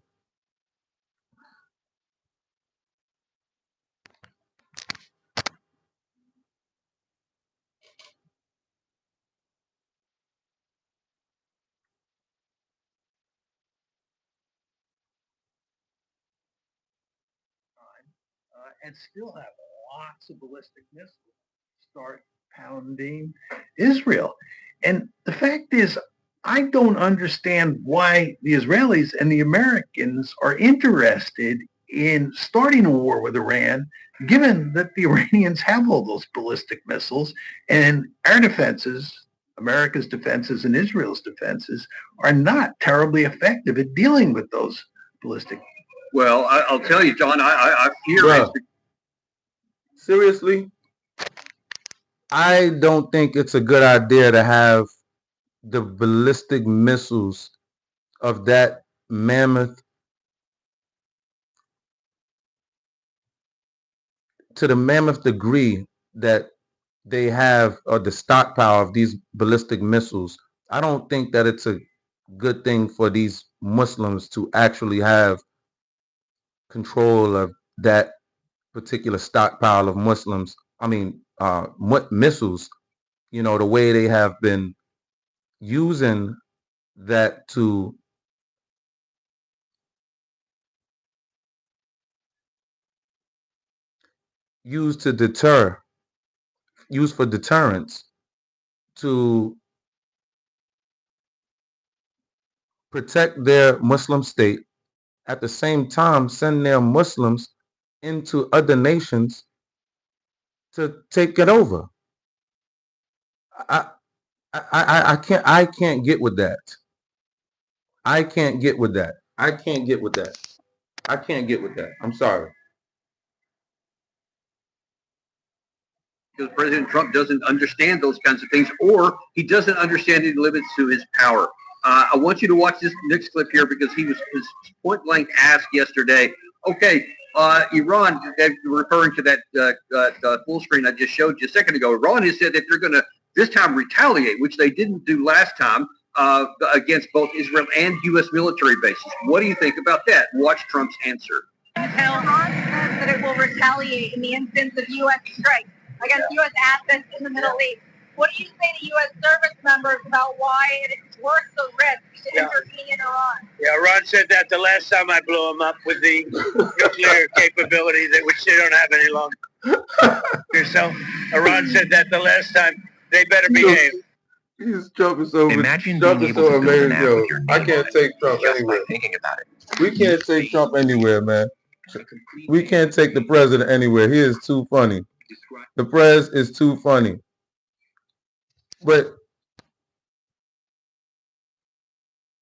And still have lots of ballistic missiles start pounding Israel. And the fact is, I don't understand why the Israelis and the Americans are interested in starting a war with Iran, given that the Iranians have all those ballistic missiles and our defenses, America's defenses and Israel's defenses, are not terribly effective at dealing with those ballistic. Well, I'll tell you, John, I fear seriously, I don't think it's a good idea to have the ballistic missiles of that mammoth to the mammoth degree that they have, or the stockpile of these ballistic missiles. I don't think that it's a good thing for these Muslims to actually have control of that particular stockpile of missiles, the way they have been using that to use for deterrence, to protect their Muslim state, at the same time send their Muslims into other nations to take it over. I can't get with that. I can't get with that. I can't get with that. I can't get with that. I'm sorry. Because President Trump doesn't understand those kinds of things, or he doesn't understand the limits to his power. I want you to watch this next clip here because he was point blank asked yesterday, okay, Iran, referring to that full screen I just showed you a second ago, Iran has said that they're going to this time retaliate, which they didn't do last time, against both Israel and U.S. military bases. What do you think about that? Watch Trump's answer. Iran says that it will retaliate in the instance of U.S. strikes against U.S. assets in the Middle East. What do you say to U.S. service members about why it's worth the risk to intervene in Iran? Yeah, Iran said that the last time I blew them up with the nuclear capability, which they don't have any longer. So Iran said that the last time. They better behave. Trump is so Imagine Trump being is able so to build an amazing, app yo. with your I name can't on it take Trump just anywhere. by thinking about it. We can't take Trump anywhere, man. We can't take the president anywhere. He is too funny. The prez is too funny. But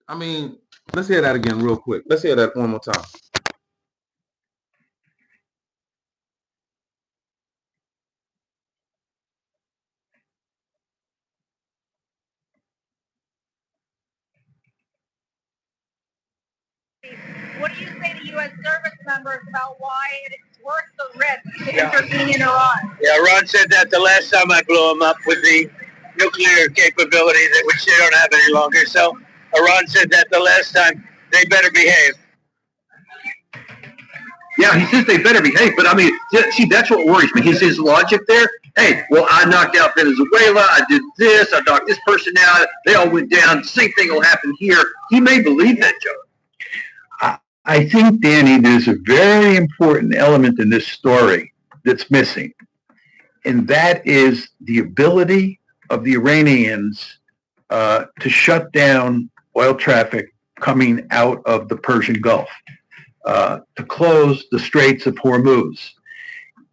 I mean, let's hear that again real quick. Let's hear that one more time. What do you say to U.S. service members about why it's worth the risk to intervene in Iran? Yeah, Iran said that the last time I blew them up with the nuclear capability, which they don't have any longer. So Iran said that the last time. They better behave. Yeah, he says they better behave, but I mean, see, that's what worries me. His logic there. Hey, well, I knocked out Venezuela. I did this. I knocked this person out. They all went down. Same thing will happen here. He may believe that, Joe. I think, Danny, there's a very important element in this story that's missing, and that is the ability of the Iranians to shut down oil traffic coming out of the Persian Gulf, to close the Straits of Hormuz.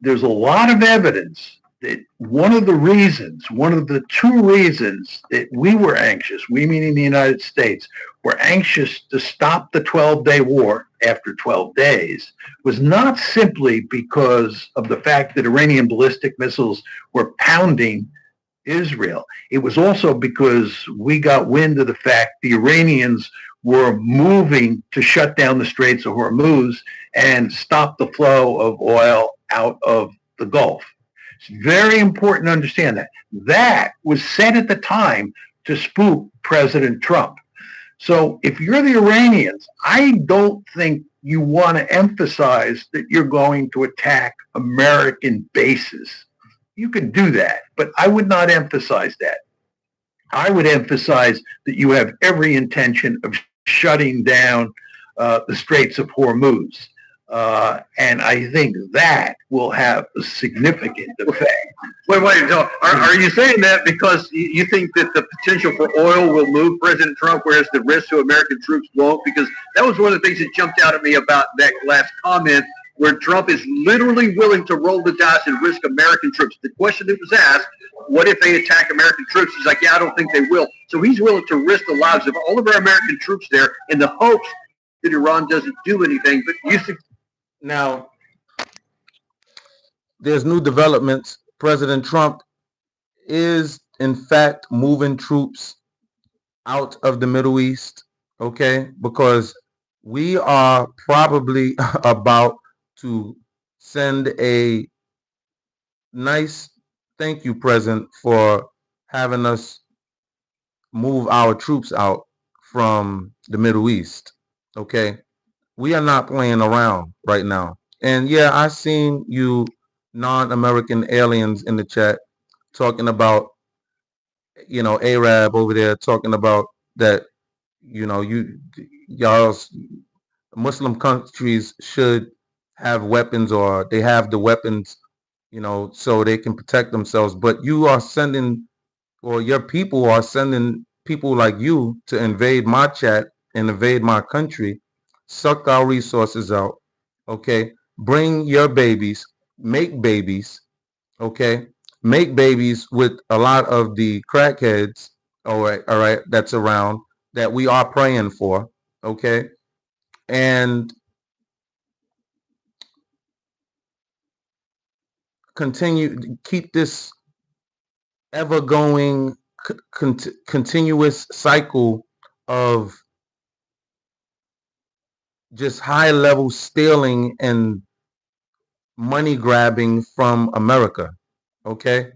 There's a lot of evidence that one of the two reasons that we were anxious, we meaning the United States, were anxious to stop the 12-day war after 12 days was not simply because of the fact that Iranian ballistic missiles were pounding Israel. It was also because we got wind of the fact the Iranians were moving to shut down the Straits of Hormuz and stop the flow of oil out of the Gulf. It's very important to understand that. That was said at the time to spook President Trump. So if you're the Iranians, I don't think you want to emphasize that you're going to attack American bases. You could do that, but I would not emphasize that. I would emphasize that you have every intention of shutting down the Straits of Hormuz. And I think that will have a significant effect. Wait, no, are you saying that because you think that the potential for oil will move President Trump, whereas the risk to American troops won't? Because that was one of the things that jumped out at me about that last comment, where Trump is literally willing to roll the dice and risk American troops. The question that was asked, what if they attack American troops? He's like, yeah, I don't think they will. So he's willing to risk the lives of all of our American troops there in the hopes that Iran doesn't do anything. But you think now there's new developments. President Trump is in fact moving troops out of the Middle East, okay? Because we are probably about to send a nice thank you present for having us move our troops out from the Middle East, okay? We are not playing around right now. And yeah, I seen you non-American aliens in the chat talking about, you know, Arab over there talking about that, you know, y'all's Muslim countries should have weapons, or they have the weapons, you know, so they can protect themselves. But you are sending, or your people are sending people like you to invade my chat and invade my country, suck our resources out, okay? Bring your babies, make babies, okay? Make babies with a lot of the crackheads, all right, that's around, that we are praying for, okay? and keep this ever going continuous cycle of just high level stealing and money grabbing from America. Okay.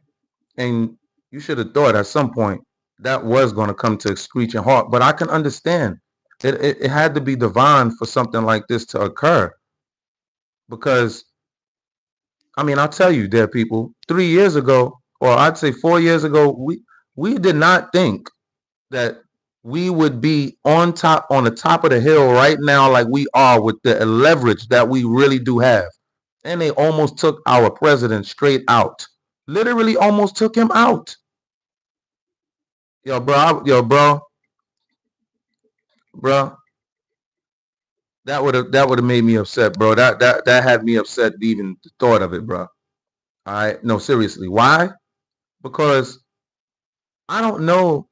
And you should have thought at some point that was going to come to a screeching halt, but I can understand it had to be divine for something like this to occur, because I mean, I'll tell you, dear people, 3 years ago, or I'd say 4 years ago, we did not think that we would be on the top of the hill right now like we are, with the leverage that we really do have. And they almost took our president straight out. Literally almost took him out. Yo, bro, that would have made me upset, bro. That had me upset even the thought of it, bro. All right, no, seriously. Why? Because I don't know.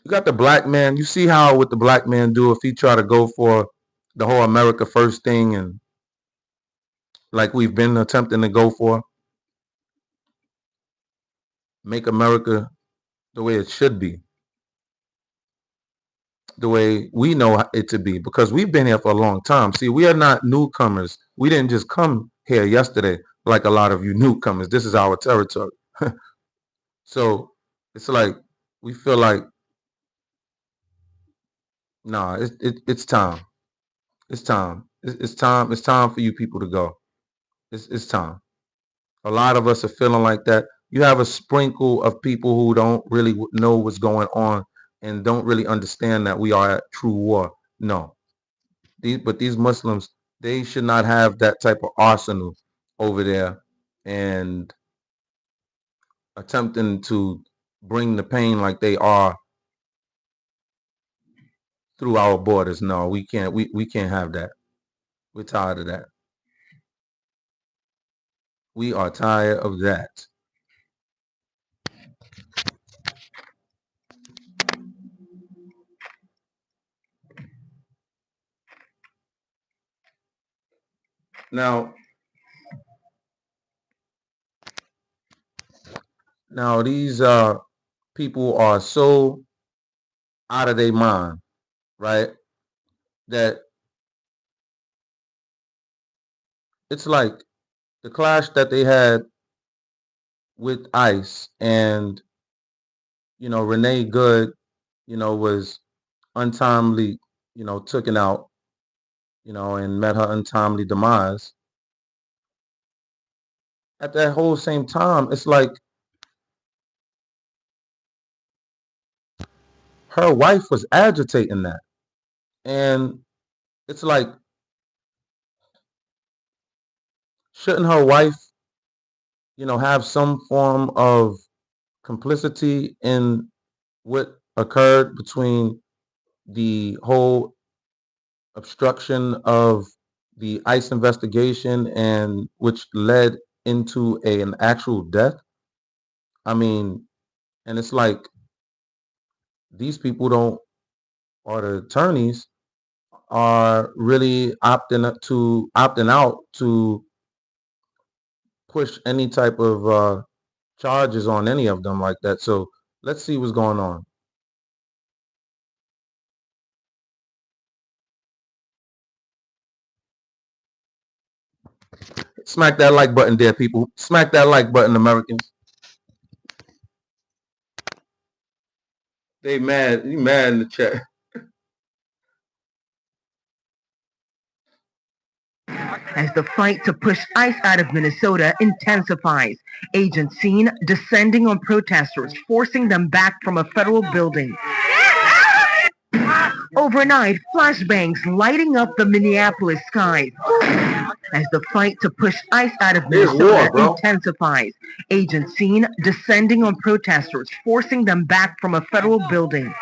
You got the black man. You see how what the black man do if he try to go for the whole America first thing, and like we've been attempting to go for, make America the way it should be, the way we know it to be, because we've been here for a long time. See, we are not newcomers. We didn't just come here yesterday like a lot of you newcomers. This is our territory. So it's like we feel like, nah, it's time. It's time. It's time. It's time for you people to go. It's time. A lot of us are feeling like that. You have a sprinkle of people who don't really know what's going on and don't really understand that we are at true war. No. But these Muslims, they should not have that type of arsenal over there and attempting to bring the pain like they are through our borders. No, we can't. We can't have that. We're tired of that. We are tired of that. Now these people are so out of their mind, right? That it's like the clash that they had with ICE, and Renee Good, was untimely, taken out, and met her untimely demise. At that whole same time, it's like her wife was agitating that. And it's like, shouldn't her wife, have some form of complicity in what occurred between the whole obstruction of the ICE investigation, and which led into an actual death? I mean, and it's like these people or the attorneys are really opting out to push any type of charges on any of them like that. So let's see what's going on. Smack that like button there, people. Smack that like button, Americans. They mad. You mad in the chat. As the fight to push ICE out of Minnesota intensifies, agents seen descending on protesters, forcing them back from a federal building. Overnight, flashbangs lighting up the Minneapolis skies. As the fight to push ICE out of Minnesota intensifies, agents seen descending on protesters, forcing them back from a federal building.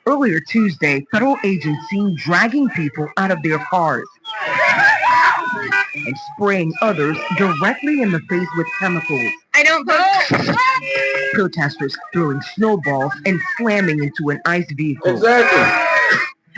Earlier Tuesday, federal agents seen dragging people out of their cars and spraying others directly in the face with chemicals. I don't vote. Protesters throwing snowballs and slamming into an ICE vehicle. Exactly.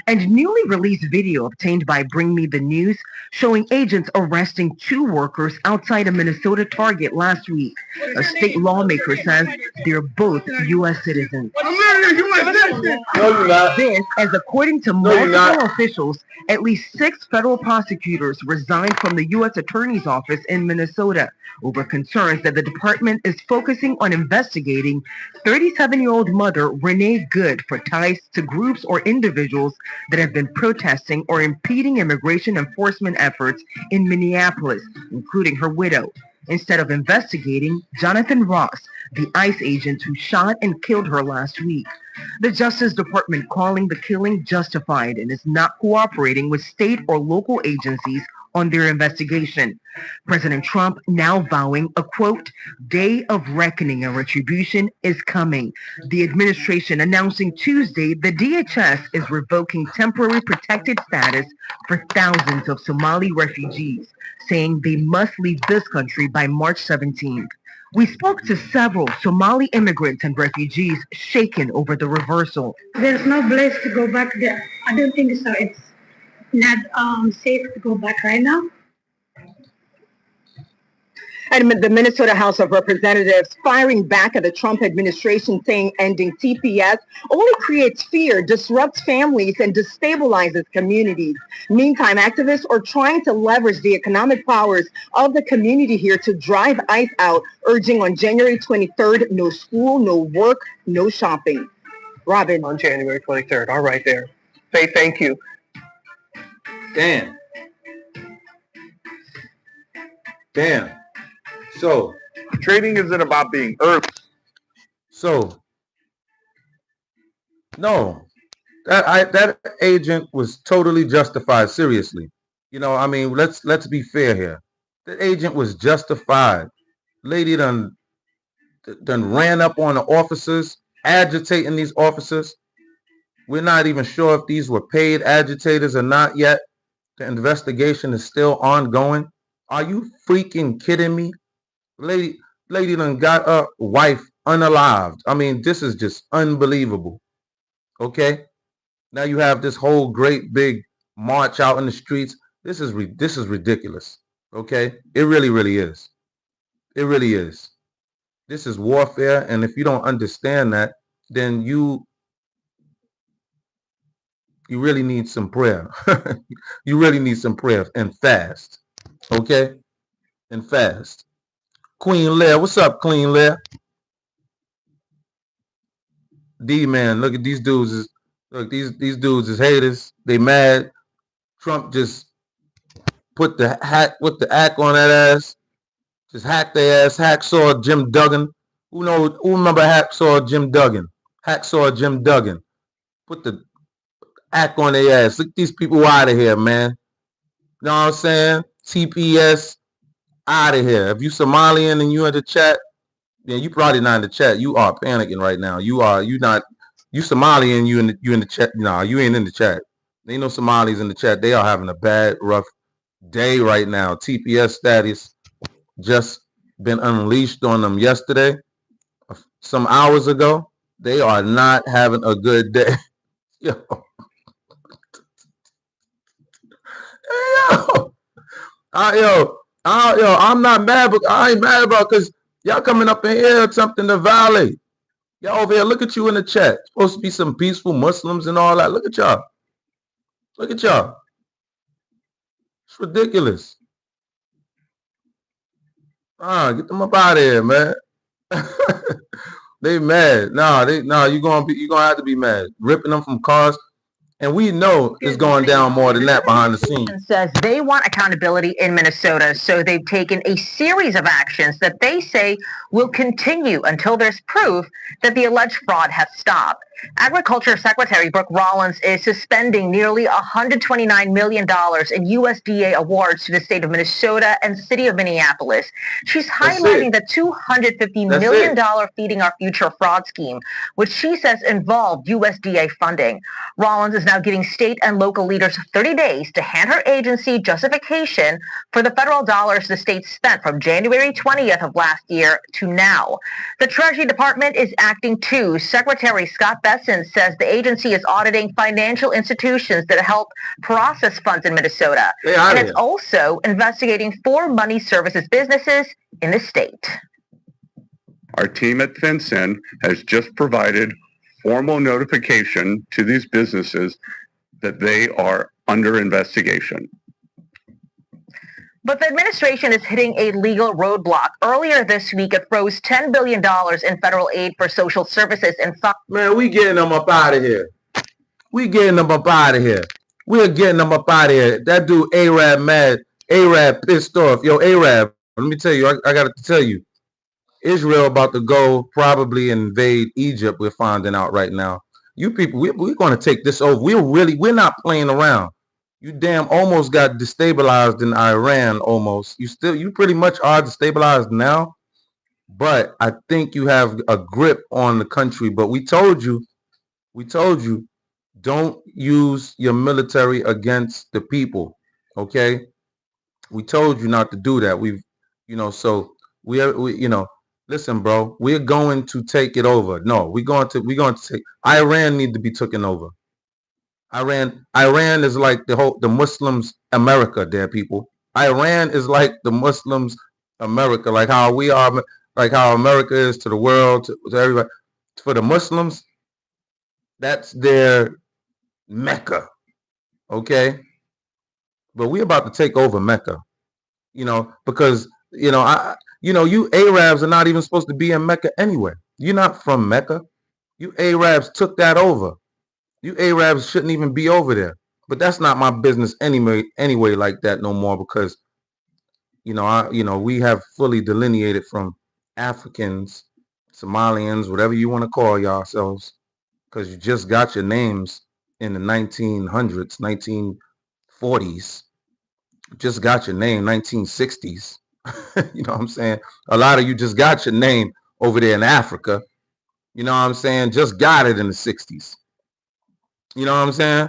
And newly released video obtained by Bring Me the News showing agents arresting 2 workers outside a Minnesota Target last week. A state lawmaker says they're both U.S. citizens. I'm literally a U.S. citizen. No, you're not. This, as according to multiple officials, at least 6 federal prosecutors resigned from the U.S. Attorney's Office in Minnesota over concerns that the department is focusing on investigating 37-year-old mother Renee Good for ties to groups or individuals that have been protesting or impeding immigration enforcement efforts in Minneapolis, including her widow, instead of investigating Jonathan Ross, the ICE agent who shot and killed her last week. The Justice Department calling the killing justified and is not cooperating with state or local agencies on their investigation. President Trump now vowing a, quote, day of reckoning and retribution is coming. The administration announcing Tuesday the DHS is revoking temporary protected status for thousands of Somali refugees, saying they must leave this country by March 17th. We spoke to several Somali immigrants and refugees shaken over the reversal. There's no place to go back there. I don't think so. It's not safe to go back right now. And the Minnesota House of Representatives firing back at the Trump administration, saying ending TPS only creates fear, disrupts families, and destabilizes communities. Meantime, activists are trying to leverage the economic powers of the community here to drive ICE out, urging on January 23rd, no school, no work, no shopping. Robin. On January 23rd. All right there. Faye, thank you. Damn. So trading isn't about being early. So no, that agent was totally justified. Seriously, you know, I mean, let's be fair here. The agent was justified. Lady done ran up on the officers, agitating these officers. We're not even sure if these were paid agitators or not yet. The investigation is still ongoing. Are you freaking kidding me? Lady done got a wife unalived. I mean, this is just unbelievable. Okay? Now you have this whole great big march out in the streets. This is ridiculous. Okay? It really, really is. It really is. This is warfare, and if you don't understand that, then you really need some prayer. You really need some prayer and fast. Okay? And fast. Queen Leah, what's up, Queen Leah? D man, look at these dudes. These dudes is haters. They mad. Trump just put the hack on that ass. Just hacked their ass. Hacksaw Jim Duggan. Who remember Hacksaw Jim Duggan? Hacksaw Jim Duggan. Put the hack on their ass. Look these people out of here, man. You know what I'm saying? TPS. Out of here. If you Somalian and you in the chat, yeah, you probably not in the chat. You are panicking right now. You Somalian, you in the chat. No, you ain't in the chat. There ain't no Somalis in the chat. They are having a bad, rough day right now. TPS status just been unleashed on them yesterday, some hours ago. They are not having a good day. Yo. I'm not mad, but I ain't mad about because y'all coming up in here attempting to violate. Y'all over here, look at you in the chat. Supposed to be some peaceful Muslims and all that. Look at y'all. Look at y'all. It's ridiculous. Get them up out of here, man. They mad. You're gonna have to be mad. Ripping them from cars. And we know it's going down more than that behind the scenes. Says they want accountability in Minnesota, so they've taken a series of actions that they say will continue until there's proof that the alleged fraud has stopped. Agriculture Secretary Brooke Rollins is suspending nearly $129 million in USDA awards to the state of Minnesota and city of Minneapolis. She's highlighting the $250 million Feeding Our Future fraud scheme, which she says involved USDA funding. Rollins is now giving state and local leaders 30 days to hand her agency justification for the federal dollars the state spent from January 20th of last year to now. The Treasury Department is acting too. Secretary Scott Bessent says the agency is auditing financial institutions that help process funds in Minnesota. And it's also investigating 4 money services businesses in the state. Our team at FinCEN has just provided formal notification to these businesses that they are under investigation. But the administration is hitting a legal roadblock. Earlier this week, it froze $10 billion in federal aid for social services and Man, we getting them up out of here. We getting them up out of here. We're getting them up out of here. That dude Arab mad. Arab pissed off. Yo, Arab, let me tell you, I got to tell you. Israel about to go probably invade Egypt, we're finding out right now. You people, we're going to take this over. We're not playing around. You damn almost got destabilized in Iran almost. You pretty much are destabilized now. But I think you have a grip on the country. But we told you, don't use your military against the people. Okay? We told you not to do that. Listen, bro, we're going to take it over. No, we're going to take Iran need to be taken over. Iran is like the Muslims America there, people. Iran is like the Muslims America, like how we are, like how America is to the world, to everybody. For the Muslims, that's their Mecca. Okay? But we're about to take over Mecca. Because you Arabs are not even supposed to be in Mecca anyway. You're not from Mecca. You Arabs took that over. You Arabs shouldn't even be over there. But that's not my business anyway like that no more because, we have fully delineated from Africans, Somalians, whatever you want to call yourselves, because you just got your names in the 1900s, 1940s. Just got your name 1960s. You know what I'm saying? A lot of you just got your name over there in Africa. You know what I'm saying? Just got it in the 60s. You know what I'm saying?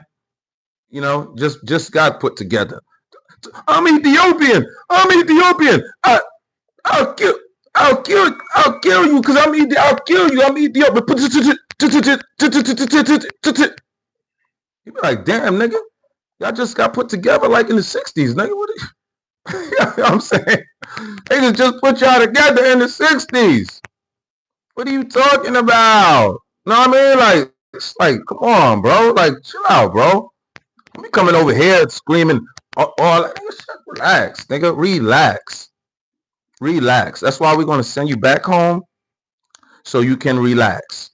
Just got put together. I'm Ethiopian. I'll kill you because I'll kill you. I'm Ethiopian. You be like, damn, nigga. Y'all just got put together like in the 60s, nigga. What you know what I'm saying? They just put y'all together in the 60s. What are you talking about? Know what I mean? Like, come on, bro. Like, chill out, bro. We coming over here screaming all that. Nigga, relax, nigga. Relax. That's why we're going to send you back home so you can relax.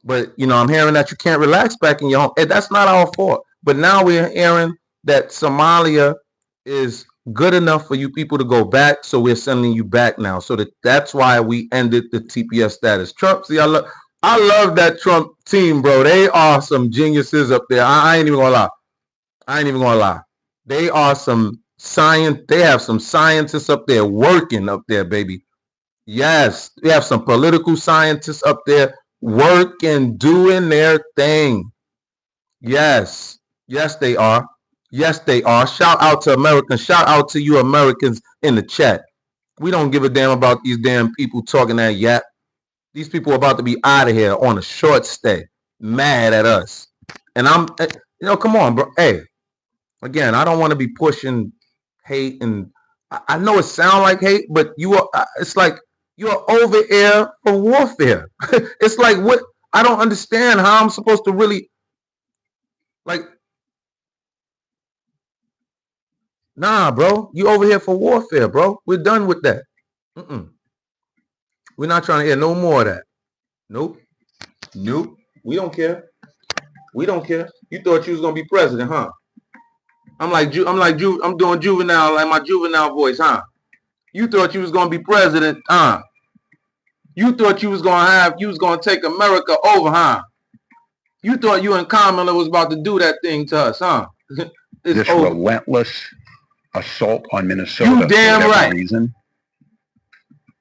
But, I'm hearing that you can't relax back in your home. And that's not our fault. But now we're hearing that Somalia is good enough for you people to go back, so we're sending you back now. So that's why we ended the TPS status. Trump, see, I love that Trump team, bro. They are some geniuses up there. I ain't even gonna lie. They are some science. They have some scientists up there working up there, baby. Yes, we have some political scientists up there working, doing their thing. Yes, they are. Shout out to Americans. Shout out to you Americans in the chat. We don't give a damn about these damn people talking that yap. These people are about to be out of here on a short stay, mad at us. And come on, bro. Hey, again, I don't want to be pushing hate, and I know it sounds like hate, but it's like you're over here for warfare. It's like what I don't understand how I'm supposed to really like. Nah, bro, you over here for warfare, bro. We're done with that. We're not trying to hear no more of that. Nope. We don't care. You thought you was gonna be president, huh? I'm doing juvenile, like my juvenile voice, huh? You thought you was gonna be president, huh? You thought you was gonna take America over, huh? You thought you and Kamala was about to do that thing to us, huh? This relentless assault on Minnesota You damn for whatever right. reason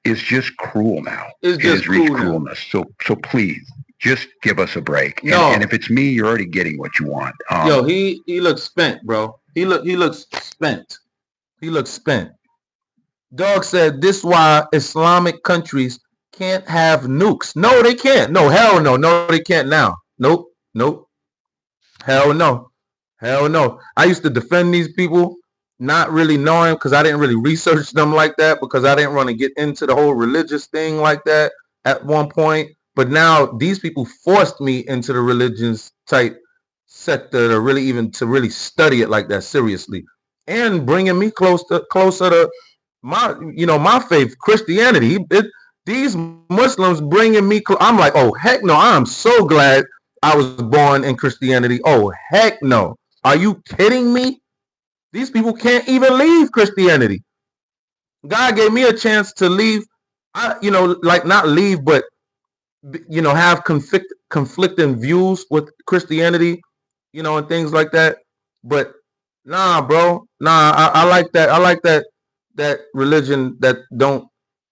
is just cruel now. It's just has reached cruel now. cruelness. So please, just give us a break. No. And if it's me, you're already getting what you want. Yo, he looks spent, bro. He looks spent. He looks spent. Dog said this why Islamic countries can't have nukes. No, they can't. No, hell no. No, they can't now. Nope. Hell no. Hell no. I used to defend these people, not really knowing, because I didn't really research them like that, because I didn't want to get into the whole religious thing like that at one point. But now these people forced me into the religions type sector to really study it like that seriously, and bringing me closer to my faith, Christianity. These Muslims bringing me I'm like, oh heck no, I'm so glad I was born in Christianity. Oh heck no. Are you kidding me? These people can't even leave Christianity. God gave me a chance to leave, not leave, but have conflicting views with Christianity, and things like that. But nah, bro. Nah, I like that. I like that religion that don't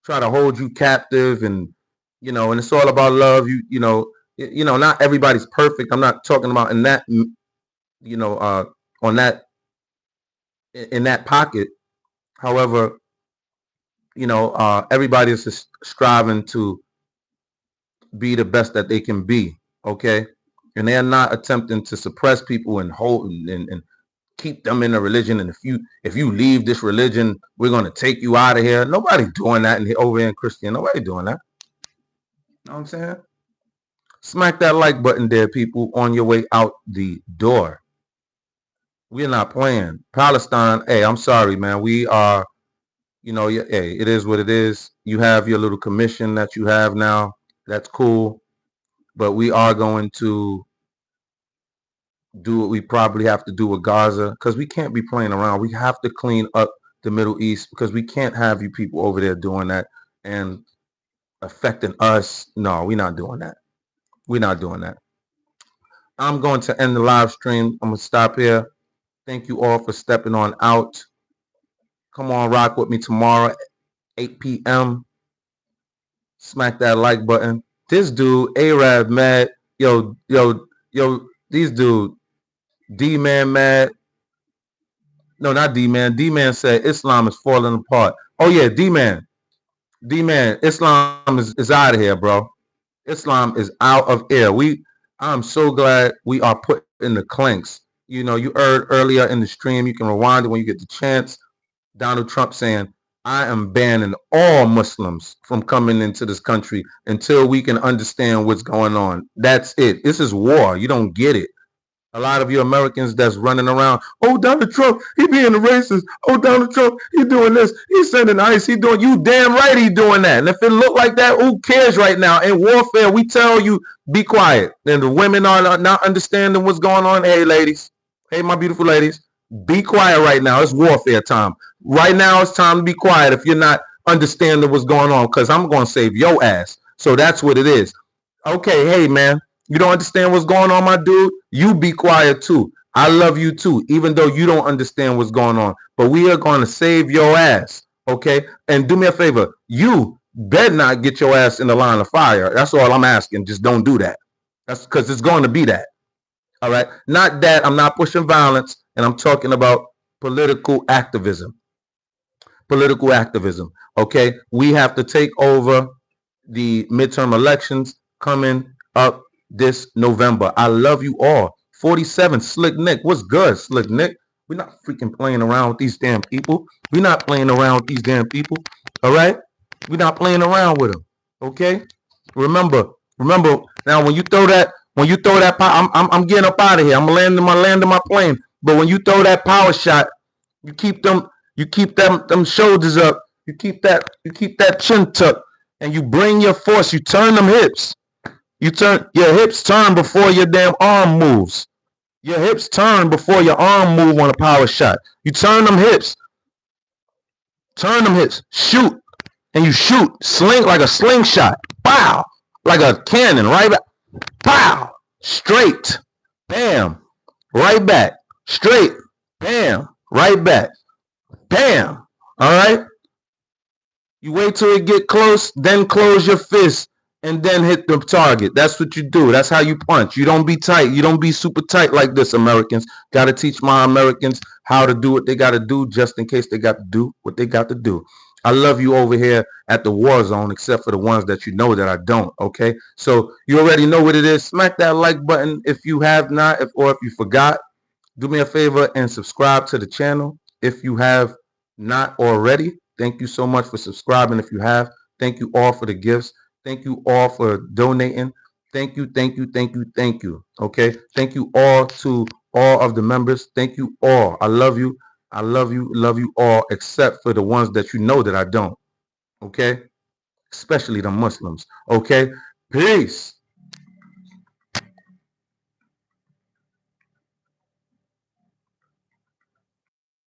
try to hold you captive, and and it's all about love. Not everybody's perfect. I'm not talking about in that on that in that pocket. However, everybody is just striving to be the best that they can be, okay? And they're not attempting to suppress people and hold and keep them in a religion. And if you leave this religion, we're gonna take you out of here. Nobody doing that over here in Christian. Nobody doing that. You know what I'm saying? Smack that like button there, people, on your way out the door. We're not playing. Palestine, hey, I'm sorry, man. We are, hey, it is what it is. You have your little commission that you have now. That's cool. But we are going to do what we probably have to do with Gaza, because we can't be playing around. We have to clean up the Middle East, because we can't have you people over there doing that and affecting us. No, we're not doing that. We're not doing that. I'm going to end the live stream. I'm going to stop here. Thank you all for stepping on out. Come on, rock with me tomorrow at 8 p.m. Smack that like button. This dude, Arab, mad. Yo, these dude, D-Man mad. No, not D-Man. D-Man said Islam is falling apart. Oh, yeah, D-Man. D-Man, Islam is out of here, bro. Islam is out of here. I'm so glad we are put in the clinks. You heard earlier in the stream, you can rewind it when you get the chance, Donald Trump saying, I am banning all Muslims from coming into this country until we can understand what's going on. That's it. This is war. You don't get it. A lot of you Americans that's running around, oh, Donald Trump, he being a racist. Oh, Donald Trump, he doing this. He's sending ICE. He doing, you damn right he doing that. And if it look like that, who cares right now? In warfare, we tell you, be quiet. And the women are not understanding what's going on. Hey, ladies. Hey, my beautiful ladies. Be quiet right now. It's warfare time. Right now, it's time to be quiet if you're not understanding what's going on, because I'm going to save your ass. So that's what it is. Okay, hey, man. You don't understand what's going on, my dude? You be quiet too. I love you too, even though you don't understand what's going on. But we are going to save your ass, okay? And do me a favor. You better not get your ass in the line of fire. That's all I'm asking. Just don't do that. That's because it's going to be that. All right? Not that. I'm not pushing violence, and I'm talking about political activism. Political activism, okay? We have to take over the midterm elections coming up this November. I love you all. 47, Slick Nick. What's good, Slick Nick? We're not freaking playing around with these damn people. We're not playing around with these damn people. All right? We're not playing around with them. Okay? Remember. Now, when you throw that power, I'm getting up out of here. I'm landing my plane. But when you throw that power shot, you keep them shoulders up. You keep that chin tucked, and you bring your force. You turn them hips. Your hips turn before your damn arm moves. Your hips turn before your arm move on a power shot. You turn them hips. Shoot. And you shoot. Sling like a slingshot. pow, like a cannon, right back, pow, straight, bam, right back, straight, bam, right back, bam. All right. You wait till it get close, then close your fist and then hit the target. That's what you do. That's how you punch. You don't be tight. You don't be super tight like this, Americans. Got to teach my Americans how to do what they got to do just in case they got to do what they got to do. I love you over here at the War Zone, except for the ones that you know that I don't, okay? So you already know what it is. Smack that like button if you have not, or if you forgot. Do me a favor and subscribe to the channel if you have not already. Thank you so much for subscribing if you have. Thank you all for the gifts. Thank you all for donating. Thank you, thank you, thank you, thank you. Okay? Thank you all to all of the members. Thank you all. I love you. I love you all, except for the ones that you know that I don't. Okay? Especially the Muslims. Okay? Peace.